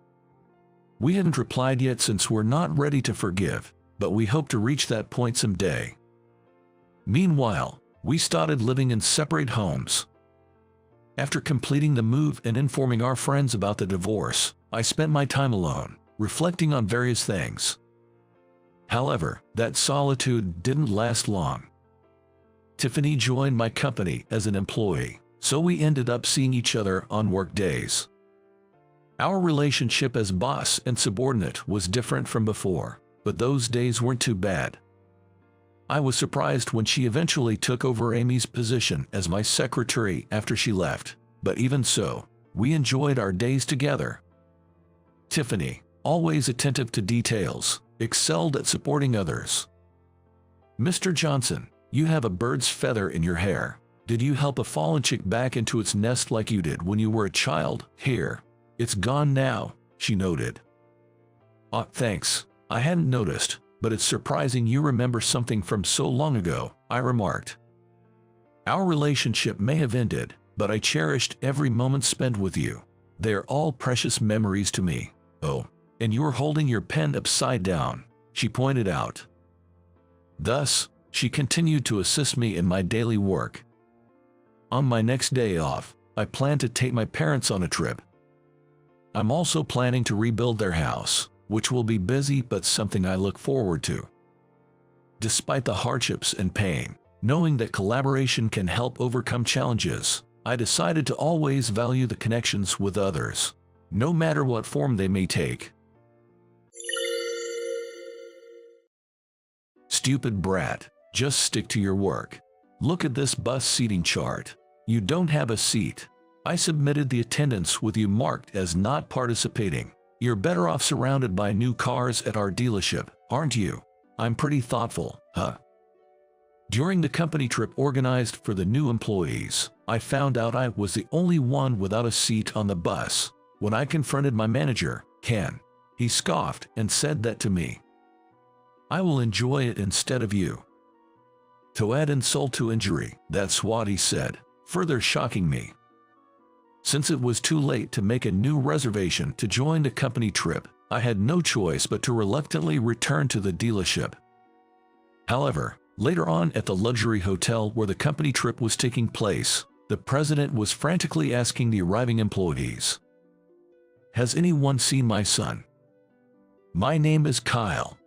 Speaker 1: We hadn't replied yet since we're not ready to forgive, but we hope to reach that point someday. Meanwhile, we started living in separate homes. After completing the move and informing our friends about the divorce, I spent my time alone, reflecting on various things. However, that solitude didn't last long. Tiffany joined my company as an employee, so we ended up seeing each other on work days. Our relationship as boss and subordinate was different from before, but those days weren't too bad. I was surprised when she eventually took over Amy's position as my secretary after she left, but even so, we enjoyed our days together. Tiffany, always attentive to details, excelled at supporting others. Mr. Johnson, you have a bird's feather in your hair. Did you help a fallen chick back into its nest like you did when you were a child? Here. It's gone now, she noted. Thanks. I hadn't noticed, but it's surprising you remember something from so long ago, I remarked. Our relationship may have ended, but I cherished every moment spent with you. They're all precious memories to me. Oh, and you're holding your pen upside down, she pointed out. Thus, she continued to assist me in my daily work. On my next day off, I plan to take my parents on a trip. I'm also planning to rebuild their house, which will be busy but something I look forward to. Despite the hardships and pain, knowing that collaboration can help overcome challenges, I decided to always value the connections with others, no matter what form they may take. Stupid brat, just stick to your work. Look at this bus seating chart. You don't have a seat. I submitted the attendance with you marked as not participating. You're better off surrounded by new cars at our dealership, aren't you? I'm pretty thoughtful, huh? During the company trip organized for the new employees, I found out I was the only one without a seat on the bus. When I confronted my manager, Ken, he scoffed and said that to me. I will enjoy it instead of you. To add insult to injury, that's what he said, further shocking me. Since it was too late to make a new reservation to join the company trip, I had no choice but to reluctantly return to the dealership. However, later on at the luxury hotel where the company trip was taking place, the president was frantically asking the arriving employees, "Has anyone seen my son? My name is Kyle.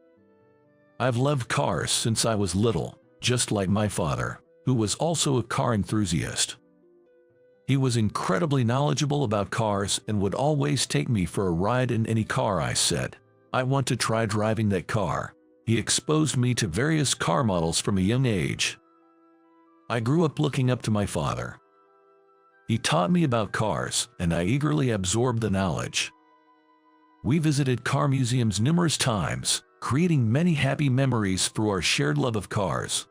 Speaker 1: I've loved cars since I was little, just like my father, who was also a car enthusiast. He was incredibly knowledgeable about cars and would always take me for a ride in any car I said, 'I want to try driving that car.' He exposed me to various car models from a young age. I grew up looking up to my father. He taught me about cars, and I eagerly absorbed the knowledge. We visited car museums numerous times, creating many happy memories through our shared love of cars.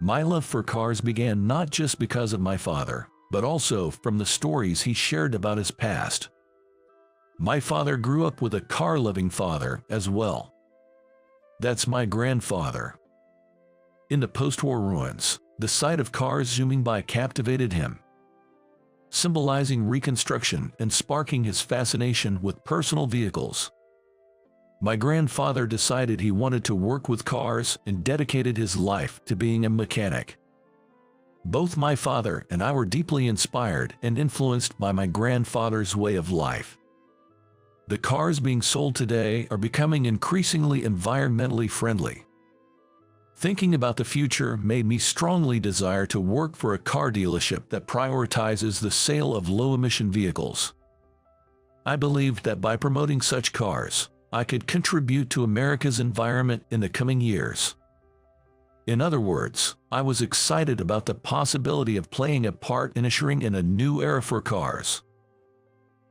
Speaker 1: My love for cars began not just because of my father, but also from the stories he shared about his past. My father grew up with a car-loving father as well. That's my grandfather. In the post-war ruins, the sight of cars zooming by captivated him, symbolizing reconstruction and sparking his fascination with personal vehicles. My grandfather decided he wanted to work with cars and dedicated his life to being a mechanic. Both my father and I were deeply inspired and influenced by my grandfather's way of life. The cars being sold today are becoming increasingly environmentally friendly. Thinking about the future made me strongly desire to work for a car dealership that prioritizes the sale of low-emission vehicles. I believed that by promoting such cars, I could contribute to America's environment in the coming years. In other words, I was excited about the possibility of playing a part in ushering in a new era for cars.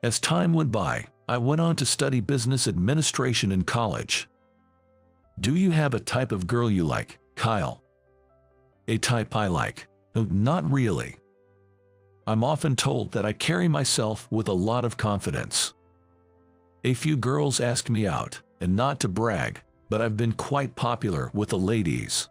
Speaker 1: As time went by, I went on to study business administration in college. Do you have a type of girl you like, Kyle? A type I like? No, not really. I'm often told that I carry myself with a lot of confidence. A few girls ask me out, and not to brag, but I've been quite popular with the ladies.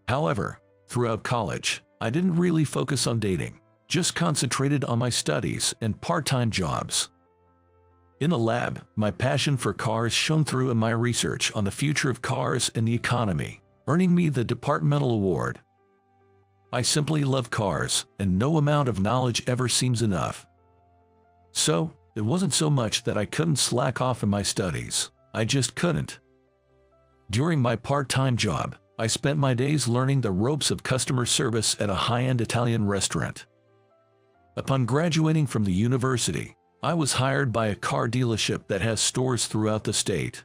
Speaker 1: However, throughout college, I didn't really focus on dating, just concentrated on my studies and part-time jobs. In the lab, my passion for cars shone through in my research on the future of cars and the economy, earning me the departmental award. I simply love cars, and no amount of knowledge ever seems enough. So, it wasn't so much that I couldn't slack off in my studies, I just couldn't. During my part-time job, I spent my days learning the ropes of customer service at a high-end Italian restaurant. Upon graduating from the university, I was hired by a car dealership that has stores throughout the state.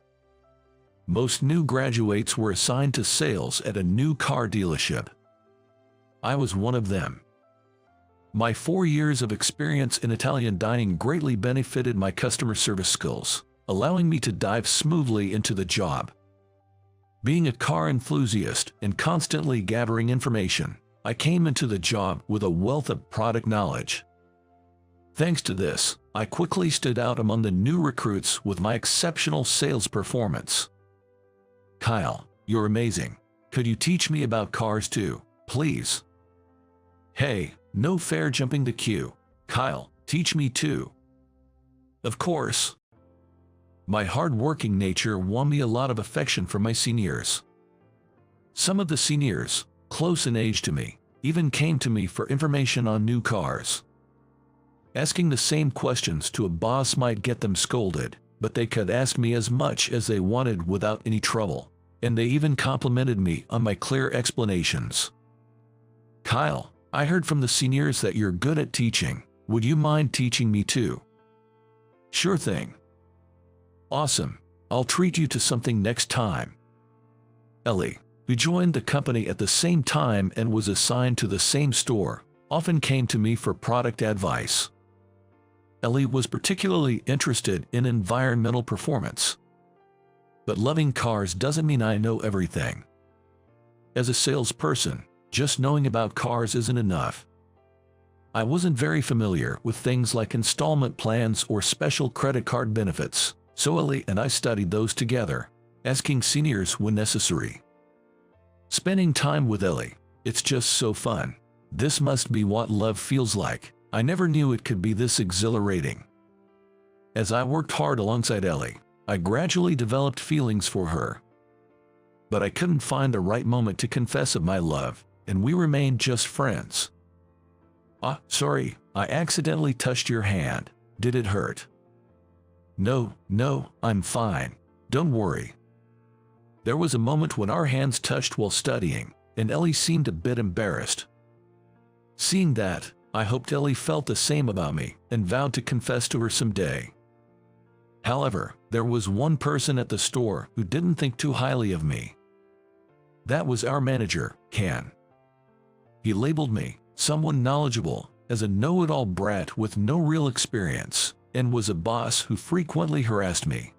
Speaker 1: Most new graduates were assigned to sales at a new car dealership. I was one of them. My 4 years of experience in Italian dining greatly benefited my customer service skills, allowing me to dive smoothly into the job. Being a car enthusiast and constantly gathering information, I came into the job with a wealth of product knowledge. Thanks to this, I quickly stood out among the new recruits with my exceptional sales performance. "Kyle, you're amazing. Could you teach me about cars too, please?" "Hey, no fair jumping the queue. Kyle, teach me too." Of course. My hard-working nature won me a lot of affection from my seniors. Some of the seniors, close in age to me, even came to me for information on new cars. Asking the same questions to a boss might get them scolded, but they could ask me as much as they wanted without any trouble, and they even complimented me on my clear explanations. "Kyle, I heard from the seniors that you're good at teaching. Would you mind teaching me too?" "Sure thing." "Awesome. I'll treat you to something next time." Ellie, who joined the company at the same time and was assigned to the same store, often came to me for product advice. Ellie was particularly interested in environmental performance. But loving cars doesn't mean I know everything. As a salesperson, just knowing about cars isn't enough. I wasn't very familiar with things like installment plans or special credit card benefits, so Ellie and I studied those together, asking seniors when necessary. Spending time with Ellie, it's just so fun. This must be what love feels like. I never knew it could be this exhilarating. As I worked hard alongside Ellie, I gradually developed feelings for her. But I couldn't find the right moment to confess of my love, and we remained just friends. Sorry, I accidentally touched your hand. Did it hurt?" No, I'm fine. Don't worry." There was a moment when our hands touched while studying, and Ellie seemed a bit embarrassed. Seeing that, I hoped Ellie felt the same about me and vowed to confess to her someday. However, there was one person at the store who didn't think too highly of me. That was our manager, Ken. He labeled me, someone knowledgeable, as a know-it-all brat with no real experience, and was a boss who frequently harassed me.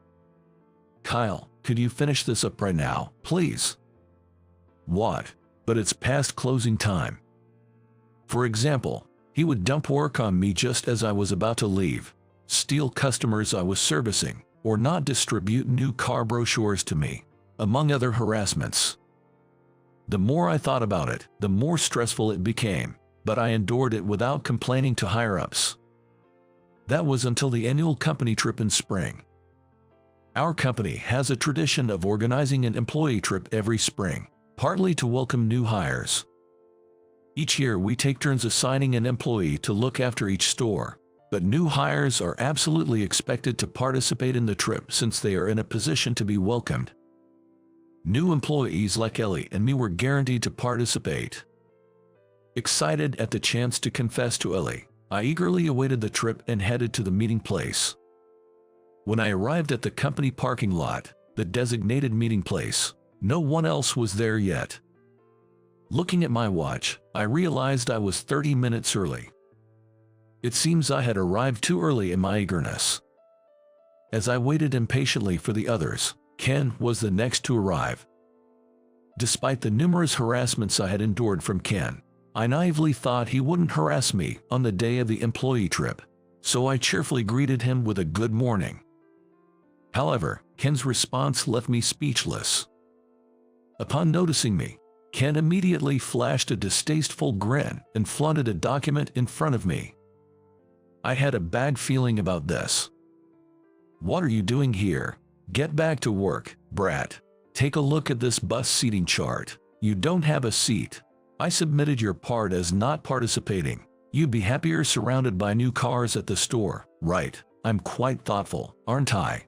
Speaker 1: "Kyle, could you finish this up right now, please?" "What? But it's past closing time." For example, he would dump work on me just as I was about to leave, steal customers I was servicing, or not distribute new car brochures to me, among other harassments. The more I thought about it, the more stressful it became, but I endured it without complaining to higher-ups. That was until the annual company trip in spring. Our company has a tradition of organizing an employee trip every spring, partly to welcome new hires. Each year we take turns assigning an employee to look after each store, but new hires are absolutely expected to participate in the trip since they are in a position to be welcomed. New employees like Ellie and me were guaranteed to participate. Excited at the chance to confess to Ellie, I eagerly awaited the trip and headed to the meeting place. When I arrived at the company parking lot, the designated meeting place, no one else was there yet. Looking at my watch, I realized I was 30 minutes early. It seems I had arrived too early in my eagerness. As I waited impatiently for the others, Ken was the next to arrive. Despite the numerous harassments I had endured from Ken, I naively thought he wouldn't harass me on the day of the employee trip, so I cheerfully greeted him with a good morning. However, Ken's response left me speechless. Upon noticing me, Ken immediately flashed a distasteful grin and flaunted a document in front of me. I had a bad feeling about this. "What are you doing here? Get back to work, brat. Take a look at this bus seating chart. You don't have a seat. I submitted your part as not participating. You'd be happier surrounded by new cars at the store, right? I'm quite thoughtful, aren't I?"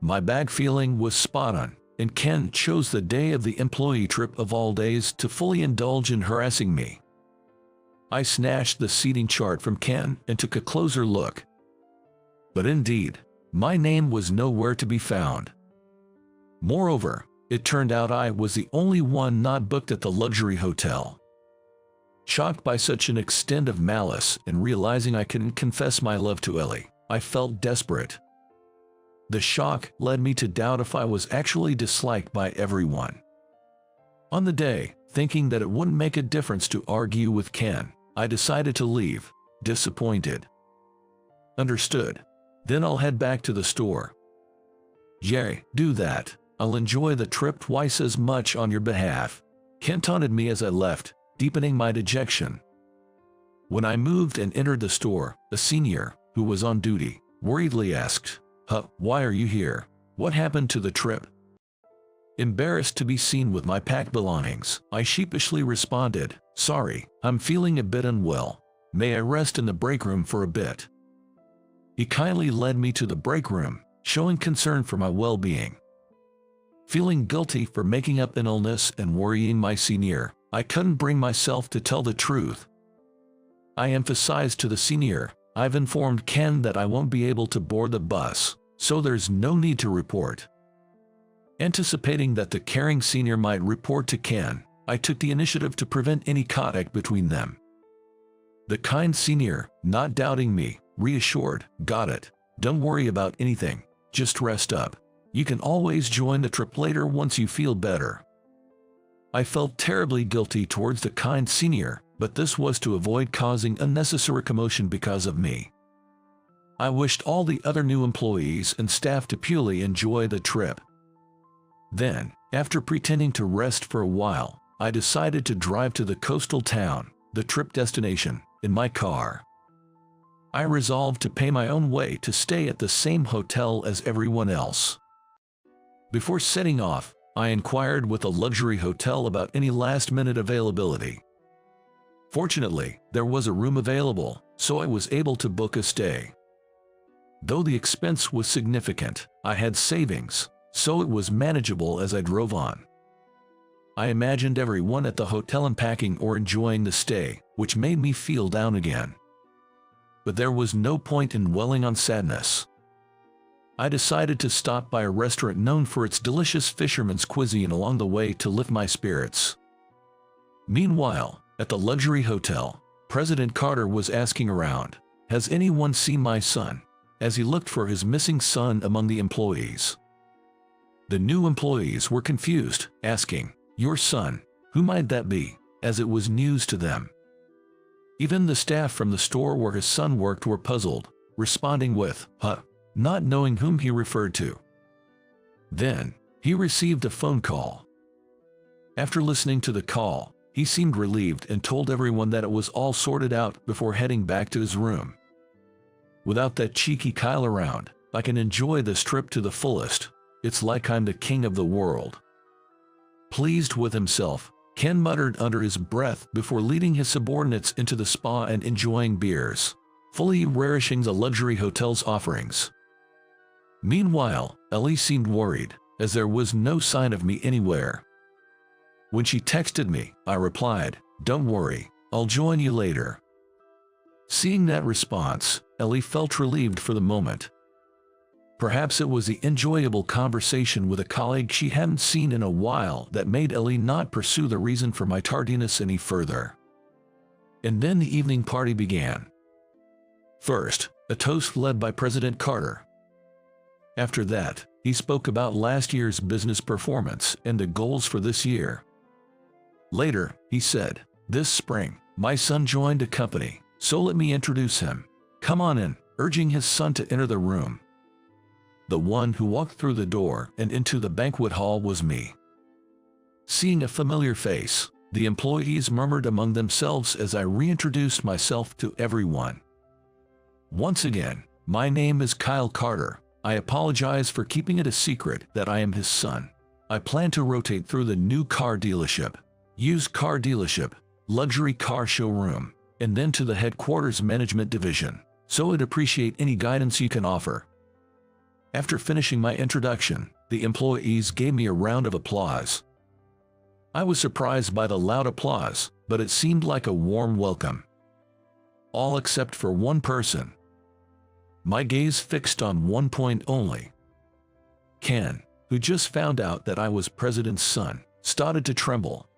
Speaker 1: My bad feeling was spot on, and Ken chose the day of the employee trip of all days to fully indulge in harassing me. I snatched the seating chart from Ken and took a closer look. But indeed, my name was nowhere to be found. Moreover, it turned out I was the only one not booked at the luxury hotel. Shocked by such an extent of malice and realizing I couldn't confess my love to Ellie, I felt desperate. The shock led me to doubt if I was actually disliked by everyone. On the day, thinking that it wouldn't make a difference to argue with Ken, I decided to leave, disappointed. Understood. Then I'll head back to the store. Jerry, do that. I'll enjoy the trip twice as much on your behalf. Ken taunted me as I left, deepening my dejection. When I moved and entered the store, a senior, who was on duty, worriedly asked, why are you here? What happened to the trip? Embarrassed to be seen with my packed belongings, I sheepishly responded, sorry, I'm feeling a bit unwell. May I rest in the break room for a bit? He kindly led me to the break room, showing concern for my well-being. Feeling guilty for making up an illness and worrying my senior, I couldn't bring myself to tell the truth. I emphasized to the senior, I've informed Ken that I won't be able to board the bus, so there's no need to report. Anticipating that the caring senior might report to Ken, I took the initiative to prevent any contact between them. The kind senior, not doubting me, reassured, got it. Don't worry about anything, just rest up. You can always join the trip later once you feel better. I felt terribly guilty towards the kind senior, but this was to avoid causing unnecessary commotion because of me. I wished all the other new employees and staff to purely enjoy the trip. Then, after pretending to rest for a while, I decided to drive to the coastal town, the trip destination, in my car. I resolved to pay my own way to stay at the same hotel as everyone else. Before setting off, I inquired with a luxury hotel about any last-minute availability. Fortunately, there was a room available, so I was able to book a stay. Though the expense was significant, I had savings, so it was manageable as I drove on. I imagined everyone at the hotel unpacking or enjoying the stay, which made me feel down again. But there was no point in dwelling on sadness. I decided to stop by a restaurant known for its delicious fisherman's cuisine along the way to lift my spirits. Meanwhile, at the luxury hotel, President Carter was asking around, has anyone seen my son? As he looked for his missing son among the employees. The new employees were confused, asking, your son, who might that be, as it was news to them. Even the staff from the store where his son worked were puzzled, responding with, not knowing whom he referred to. Then, he received a phone call. After listening to the call, he seemed relieved and told everyone that it was all sorted out before heading back to his room. Without that cheeky Kyle around, I can enjoy this trip to the fullest. It's like I'm the king of the world. Pleased with himself, Ken muttered under his breath before leading his subordinates into the spa and enjoying beers, fully relishing the luxury hotel's offerings. Meanwhile, Ellie seemed worried, as there was no sign of me anywhere. When she texted me, I replied, don't worry, I'll join you later. Seeing that response, Ellie felt relieved for the moment. Perhaps it was the enjoyable conversation with a colleague she hadn't seen in a while that made Ellie not pursue the reason for my tardiness any further. And then the evening party began. First, a toast led by President Carter. After that, he spoke about last year's business performance and the goals for this year. Later, he said, this spring, my son joined a company, so let me introduce him. Come on in, urging his son to enter the room. The one who walked through the door and into the banquet hall was me. Seeing a familiar face, the employees murmured among themselves as I reintroduced myself to everyone. Once again, my name is Kyle Carter. I apologize for keeping it a secret that I am his son. I plan to rotate through the new car dealership, used car dealership, luxury car showroom, and then to the headquarters management division, so I'd appreciate any guidance you can offer. After finishing my introduction, the employees gave me a round of applause. I was surprised by the loud applause, but it seemed like a warm welcome. All except for one person. My gaze fixed on one point only. Ken. who just found out that I was president's son, started to tremble.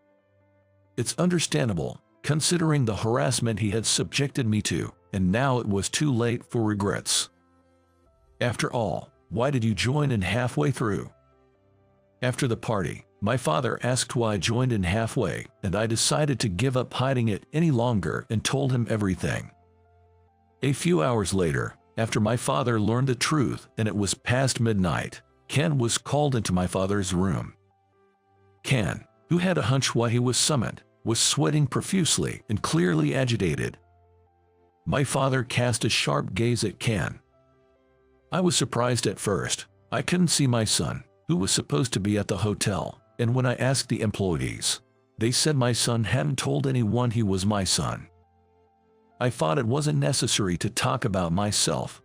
Speaker 1: It's understandable, considering the harassment he had subjected me to, and now it was too late for regrets. After all, why did you join in halfway through? After the party, my father asked why I joined in halfway, and I decided to give up hiding it any longer and told him everything. A few hours later, after my father learned the truth and it was past midnight, Ken was called into my father's room. Ken, who had a hunch why he was summoned, was sweating profusely and clearly agitated. My father cast a sharp gaze at Ken. I was surprised at first. I couldn't see my son, who was supposed to be at the hotel, and when I asked the employees, they said my son hadn't told anyone he was my son. I thought it wasn't necessary to talk about myself.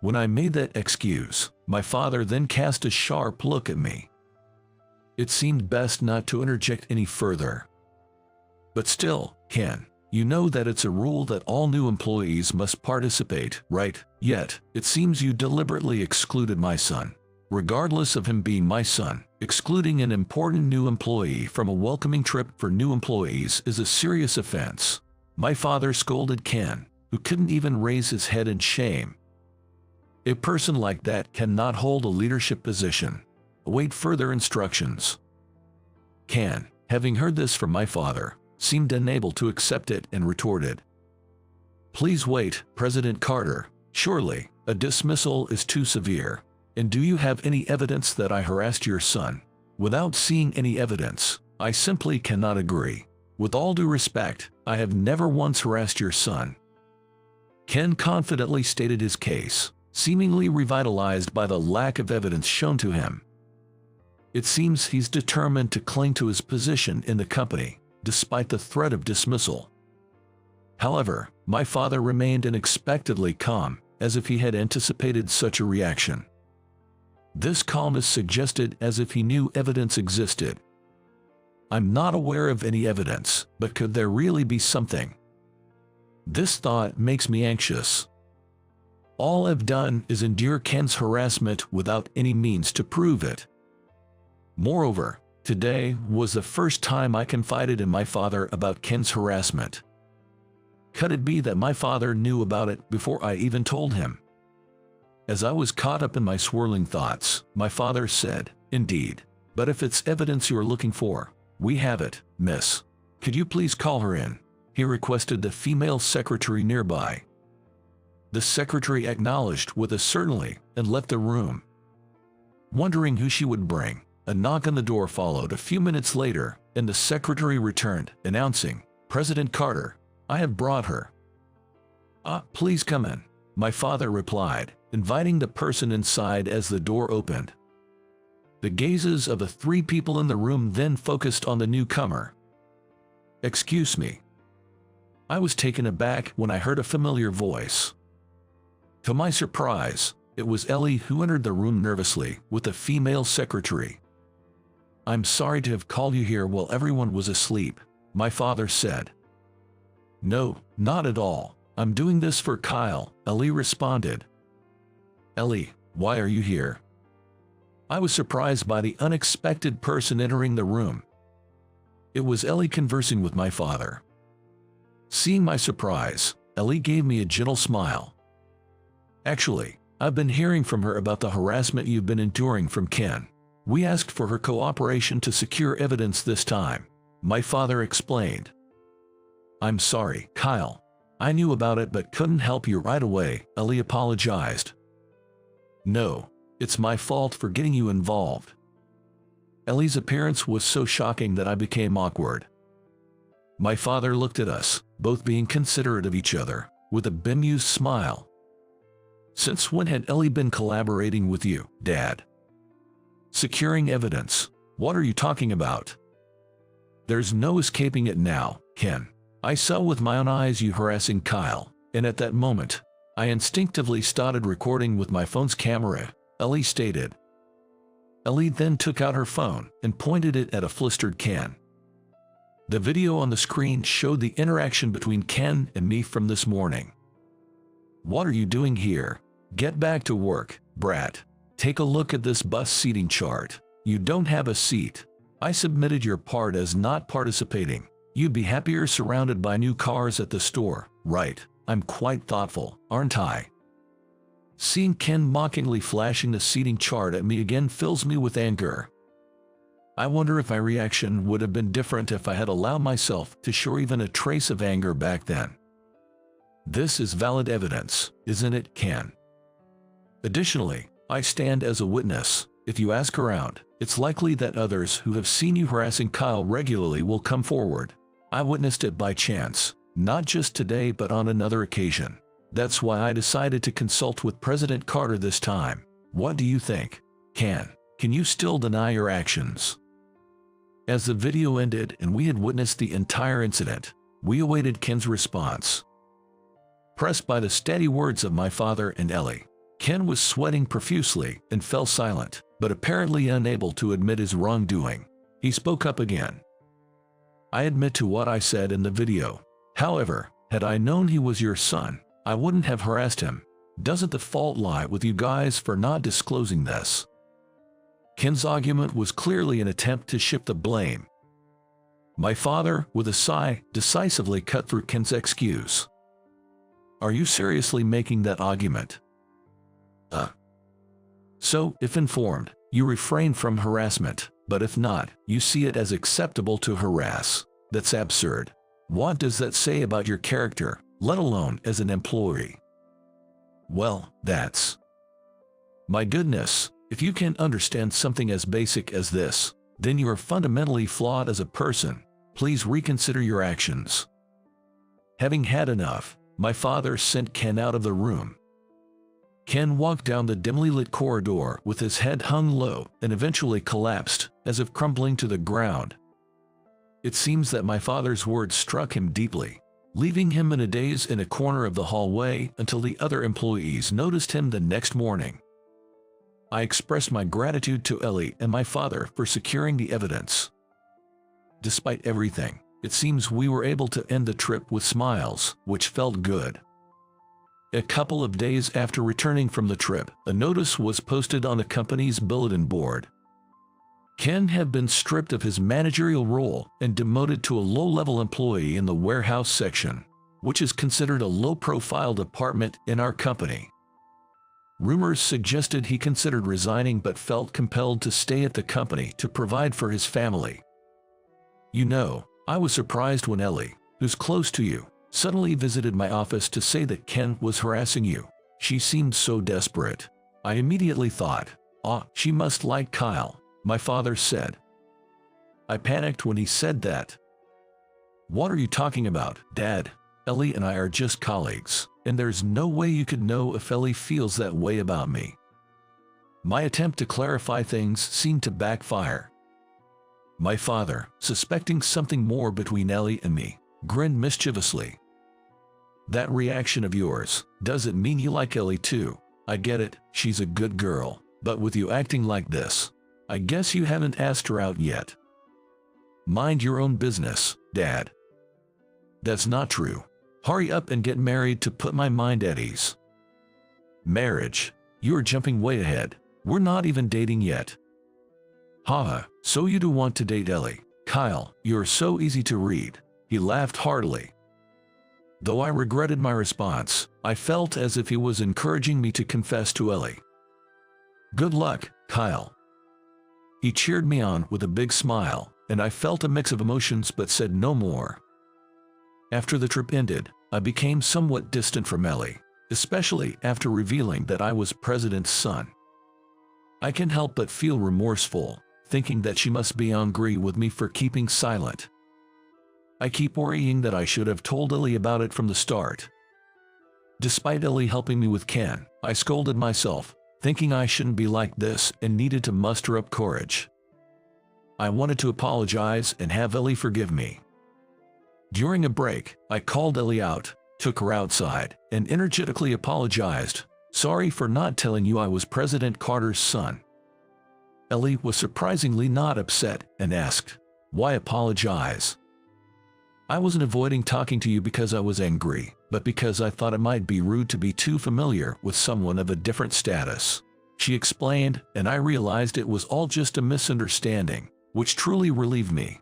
Speaker 1: When I made that excuse, my father then cast a sharp look at me. It seemed best not to interject any further. But still, Ken, you know that it's a rule that all new employees must participate, right? Yet, it seems you deliberately excluded my son. Regardless of him being my son, excluding an important new employee from a welcoming trip for new employees is a serious offense. My father scolded Ken, who couldn't even raise his head in shame. A person like that cannot hold a leadership position. Await further instructions. Ken, having heard this from my father, seemed unable to accept it and retorted, "Please wait, President Carter. Surely, a dismissal is too severe. And do you have any evidence that I harassed your son?" Without seeing any evidence, I simply cannot agree. With all due respect, I have never once harassed your son. Ken confidently stated his case, seemingly revitalized by the lack of evidence shown to him. It seems he's determined to cling to his position in the company, despite the threat of dismissal. However, my father remained unexpectedly calm, as if he had anticipated such a reaction. This calmness suggested as if he knew evidence existed. I'm not aware of any evidence, but could there really be something? This thought makes me anxious. All I've done is endure Ken's harassment without any means to prove it. Moreover, today was the first time I confided in my father about Ken's harassment. Could it be that my father knew about it before I even told him? As I was caught up in my swirling thoughts, my father said, "Indeed. But if it's evidence you're looking for, we have it, miss. Could you please call her in?" He requested the female secretary nearby. The secretary acknowledged with a certainly and left the room. Wondering who she would bring, a knock on the door followed a few minutes later, and the secretary returned, announcing, "President Carter, I have brought her." Please come in," my father replied, inviting the person inside as the door opened. The gazes of the three people in the room then focused on the newcomer. "Excuse me." I was taken aback when I heard a familiar voice. To my surprise, it was Ellie who entered the room nervously with the female secretary. "I'm sorry to have called you here while everyone was asleep," my father said. "No, not at all. I'm doing this for Kyle," Ellie responded. "Ellie, why are you here?" I was surprised by the unexpected person entering the room. It was Ellie conversing with my father. Seeing my surprise, Ellie gave me a gentle smile. "Actually, I've been hearing from her about the harassment you've been enduring from Ken. We asked for her cooperation to secure evidence this time," my father explained. "I'm sorry, Kyle. I knew about it but couldn't help you right away," Ellie apologized. "No, it's my fault for getting you involved." Ellie's appearance was so shocking that I became awkward. My father looked at us, both being considerate of each other, with a bemused smile. "Since when had Ellie been collaborating with you, Dad?" "Securing evidence. What are you talking about?" "There's no escaping it now, Ken. I saw with my own eyes you harassing Kyle, and at that moment, I instinctively started recording with my phone's camera," Ellie stated. Ellie then took out her phone and pointed it at a flustered Ken. The video on the screen showed the interaction between Ken and me from this morning. "What are you doing here? Get back to work, brat. Take a look at this bus seating chart. You don't have a seat. I submitted your part as not participating. You'd be happier surrounded by new cars at the store, right? I'm quite thoughtful, aren't I? Seeing Ken mockingly flashing the seating chart at me again fills me with anger. I wonder if my reaction would have been different if I had allowed myself to show even a trace of anger back then. This is valid evidence, isn't it, Ken? Additionally, I stand as a witness. If you ask around, it's likely that others who have seen you harassing Kyle regularly will come forward. I witnessed it by chance, not just today but on another occasion. That's why I decided to consult with President Carter this time. What do you think? Can you still deny your actions? As the video ended and we had witnessed the entire incident, we awaited Ken's response. Pressed by the steady words of my father and Ellie, Ken was sweating profusely and fell silent, but apparently unable to admit his wrongdoing. He spoke up again. I admit to what I said in the video. However, had I known he was your son, I wouldn't have harassed him. Doesn't the fault lie with you guys for not disclosing this? Ken's argument was clearly an attempt to shift the blame. My father, with a sigh, decisively cut through Ken's excuse. Are you seriously making that argument? So, if informed, you refrain from harassment, but if not, you see it as acceptable to harass. That's absurd. What does that say about your character, let alone as an employee? Well, that's... My goodness, if you can't understand something as basic as this, then you are fundamentally flawed as a person. Please reconsider your actions. Having had enough, my father sent Ken out of the room. Ken walked down the dimly lit corridor with his head hung low and eventually collapsed, as if crumbling to the ground. It seems that my father's words struck him deeply, leaving him in a daze in a corner of the hallway until the other employees noticed him the next morning. I expressed my gratitude to Ellie and my father for securing the evidence. Despite everything, it seems we were able to end the trip with smiles, which felt good. A couple of days after returning from the trip, a notice was posted on the company's bulletin board. Ken had been stripped of his managerial role and demoted to a low-level employee in the warehouse section, which is considered a low-profile department in our company. Rumors suggested he considered resigning but felt compelled to stay at the company to provide for his family. You know, I was surprised when Ellie, who's close to you, suddenly visited my office to say that Ken was harassing you. She seemed so desperate. I immediately thought, she must like Kyle, my father said. I panicked when he said that. What are you talking about, Dad? Ellie and I are just colleagues, and there's no way you could know if Ellie feels that way about me. My attempt to clarify things seemed to backfire. My father, suspecting something more between Ellie and me, grinned mischievously. That reaction of yours, does it mean you like Ellie too? I get it, she's a good girl, but with you acting like this, I guess you haven't asked her out yet. Mind your own business, Dad. That's not true. Hurry up and get married to put my mind at ease. Marriage? You're jumping way ahead. We're not even dating yet. Haha, so you do want to date Ellie. Kyle, you're so easy to read. He laughed heartily. Though I regretted my response, I felt as if he was encouraging me to confess to Ellie. Good luck, Kyle. He cheered me on with a big smile, and I felt a mix of emotions but said no more. After the trip ended, I became somewhat distant from Ellie, especially after revealing that I was President's son. I can't help but feel remorseful, thinking that she must be angry with me for keeping silent. I keep worrying that I should have told Ellie about it from the start. Despite Ellie helping me with Ken, I scolded myself, thinking I shouldn't be like this and needed to muster up courage. I wanted to apologize and have Ellie forgive me. During a break, I called Ellie out, took her outside, and energetically apologized. Sorry for not telling you I was President Carter's son. Ellie was surprisingly not upset and asked, why apologize? I wasn't avoiding talking to you because I was angry, but because I thought it might be rude to be too familiar with someone of a different status. she explained, and I realized it was all just a misunderstanding, which truly relieved me.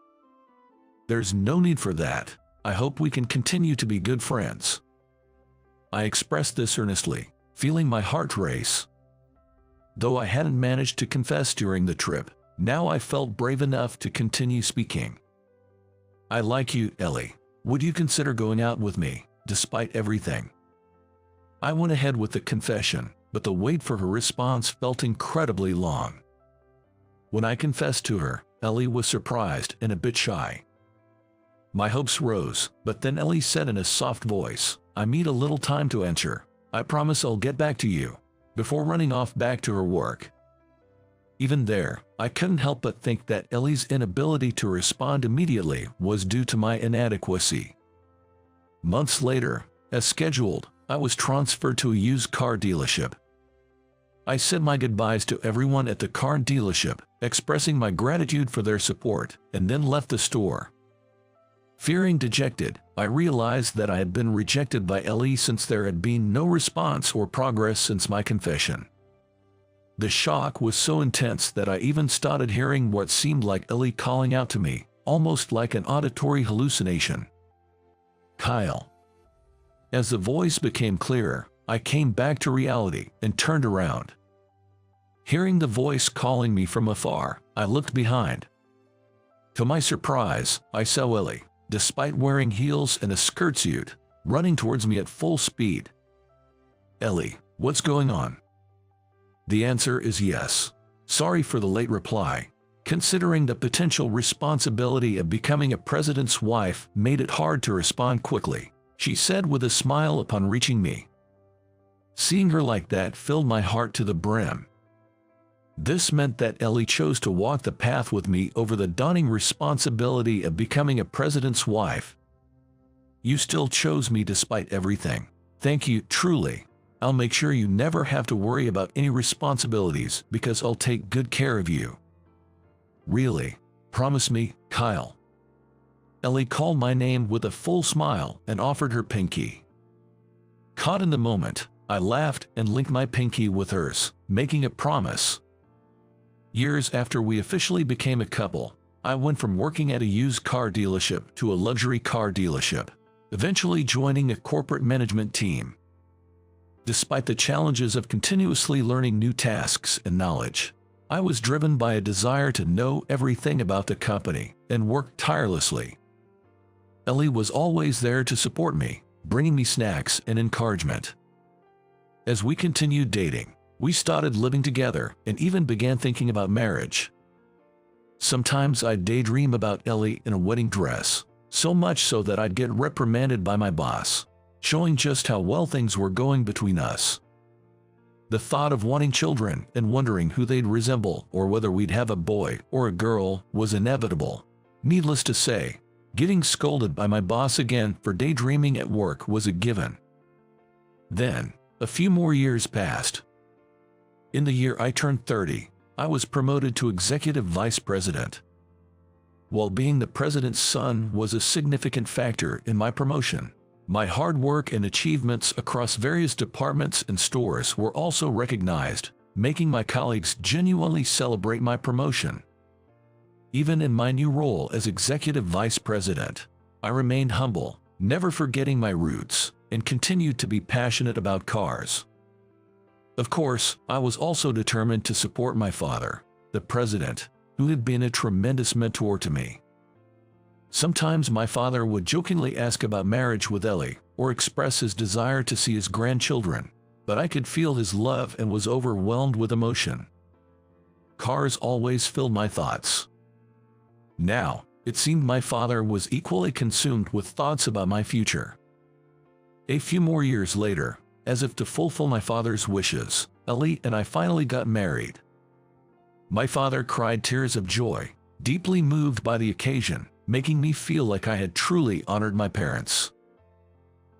Speaker 1: There's no need for that. I hope we can continue to be good friends. I expressed this earnestly, feeling my heart race. Though I hadn't managed to confess during the trip, now I felt brave enough to continue speaking. I like you, Ellie. Would you consider going out with me, despite everything? I went ahead with the confession, but the wait for her response felt incredibly long. When I confessed to her, Ellie was surprised and a bit shy. My hopes rose, but then Ellie said in a soft voice, "I need a little time to answer. I promise I'll get back to you," before running off back to her work. Even there, I couldn't help but think that Ellie's inability to respond immediately was due to my inadequacy. Months later, as scheduled, I was transferred to a used car dealership. I said my goodbyes to everyone at the car dealership, expressing my gratitude for their support, and then left the store. Feeling dejected, I realized that I had been rejected by Ellie since there had been no response or progress since my confession. The shock was so intense that I even started hearing what seemed like Ellie calling out to me, almost like an auditory hallucination. "Kyle." As the voice became clearer, I came back to reality and turned around. Hearing the voice calling me from afar, I looked behind. To my surprise, I saw Ellie, despite wearing heels and a skirt suit, running towards me at full speed. "Ellie, what's going on?" The answer is yes. Sorry for the late reply. Considering the potential responsibility of becoming a president's wife made it hard to respond quickly, she said with a smile upon reaching me. Seeing her like that filled my heart to the brim. This meant that Ellie chose to walk the path with me over the daunting responsibility of becoming a president's wife. "You still chose me despite everything. Thank you, truly. I'll make sure you never have to worry about any responsibilities because I'll take good care of you. Really? Promise me, Kyle." Ellie called my name with a full smile and offered her pinky. Caught in the moment, I laughed and linked my pinky with hers, making a promise. Years after we officially became a couple, I went from working at a used car dealership to a luxury car dealership, eventually joining a corporate management team. Despite the challenges of continuously learning new tasks and knowledge, I was driven by a desire to know everything about the company and work tirelessly. Ellie was always there to support me, bringing me snacks and encouragement. As we continued dating, we started living together and even began thinking about marriage. Sometimes I'd daydream about Ellie in a wedding dress, so much so that I'd get reprimanded by my boss, showing just how well things were going between us. The thought of wanting children and wondering who they'd resemble or whether we'd have a boy or a girl was inevitable. Needless to say, getting scolded by my boss again for daydreaming at work was a given. Then, a few more years passed. In the year I turned 30, I was promoted to executive vice president. While being the president's son was a significant factor in my promotion, my hard work and achievements across various departments and stores were also recognized, making my colleagues genuinely celebrate my promotion. Even in my new role as executive vice president, I remained humble, never forgetting my roots, and continued to be passionate about cars. Of course, I was also determined to support my father, the president, who had been a tremendous mentor to me. Sometimes my father would jokingly ask about marriage with Ellie or express his desire to see his grandchildren, but I could feel his love and was overwhelmed with emotion. Cars always filled my thoughts. Now, it seemed my father was equally consumed with thoughts about my future. A few more years later, as if to fulfill my father's wishes, Ellie and I finally got married. My father cried tears of joy, deeply moved by the occasion, making me feel like I had truly honored my parents.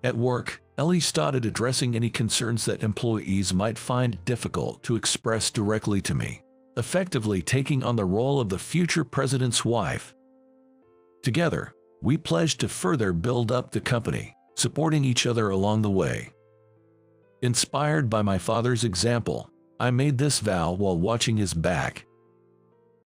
Speaker 1: At work, Ellie started addressing any concerns that employees might find difficult to express directly to me, effectively taking on the role of the future president's wife. Together, we pledged to further build up the company, supporting each other along the way. Inspired by my father's example, I made this vow while watching his back,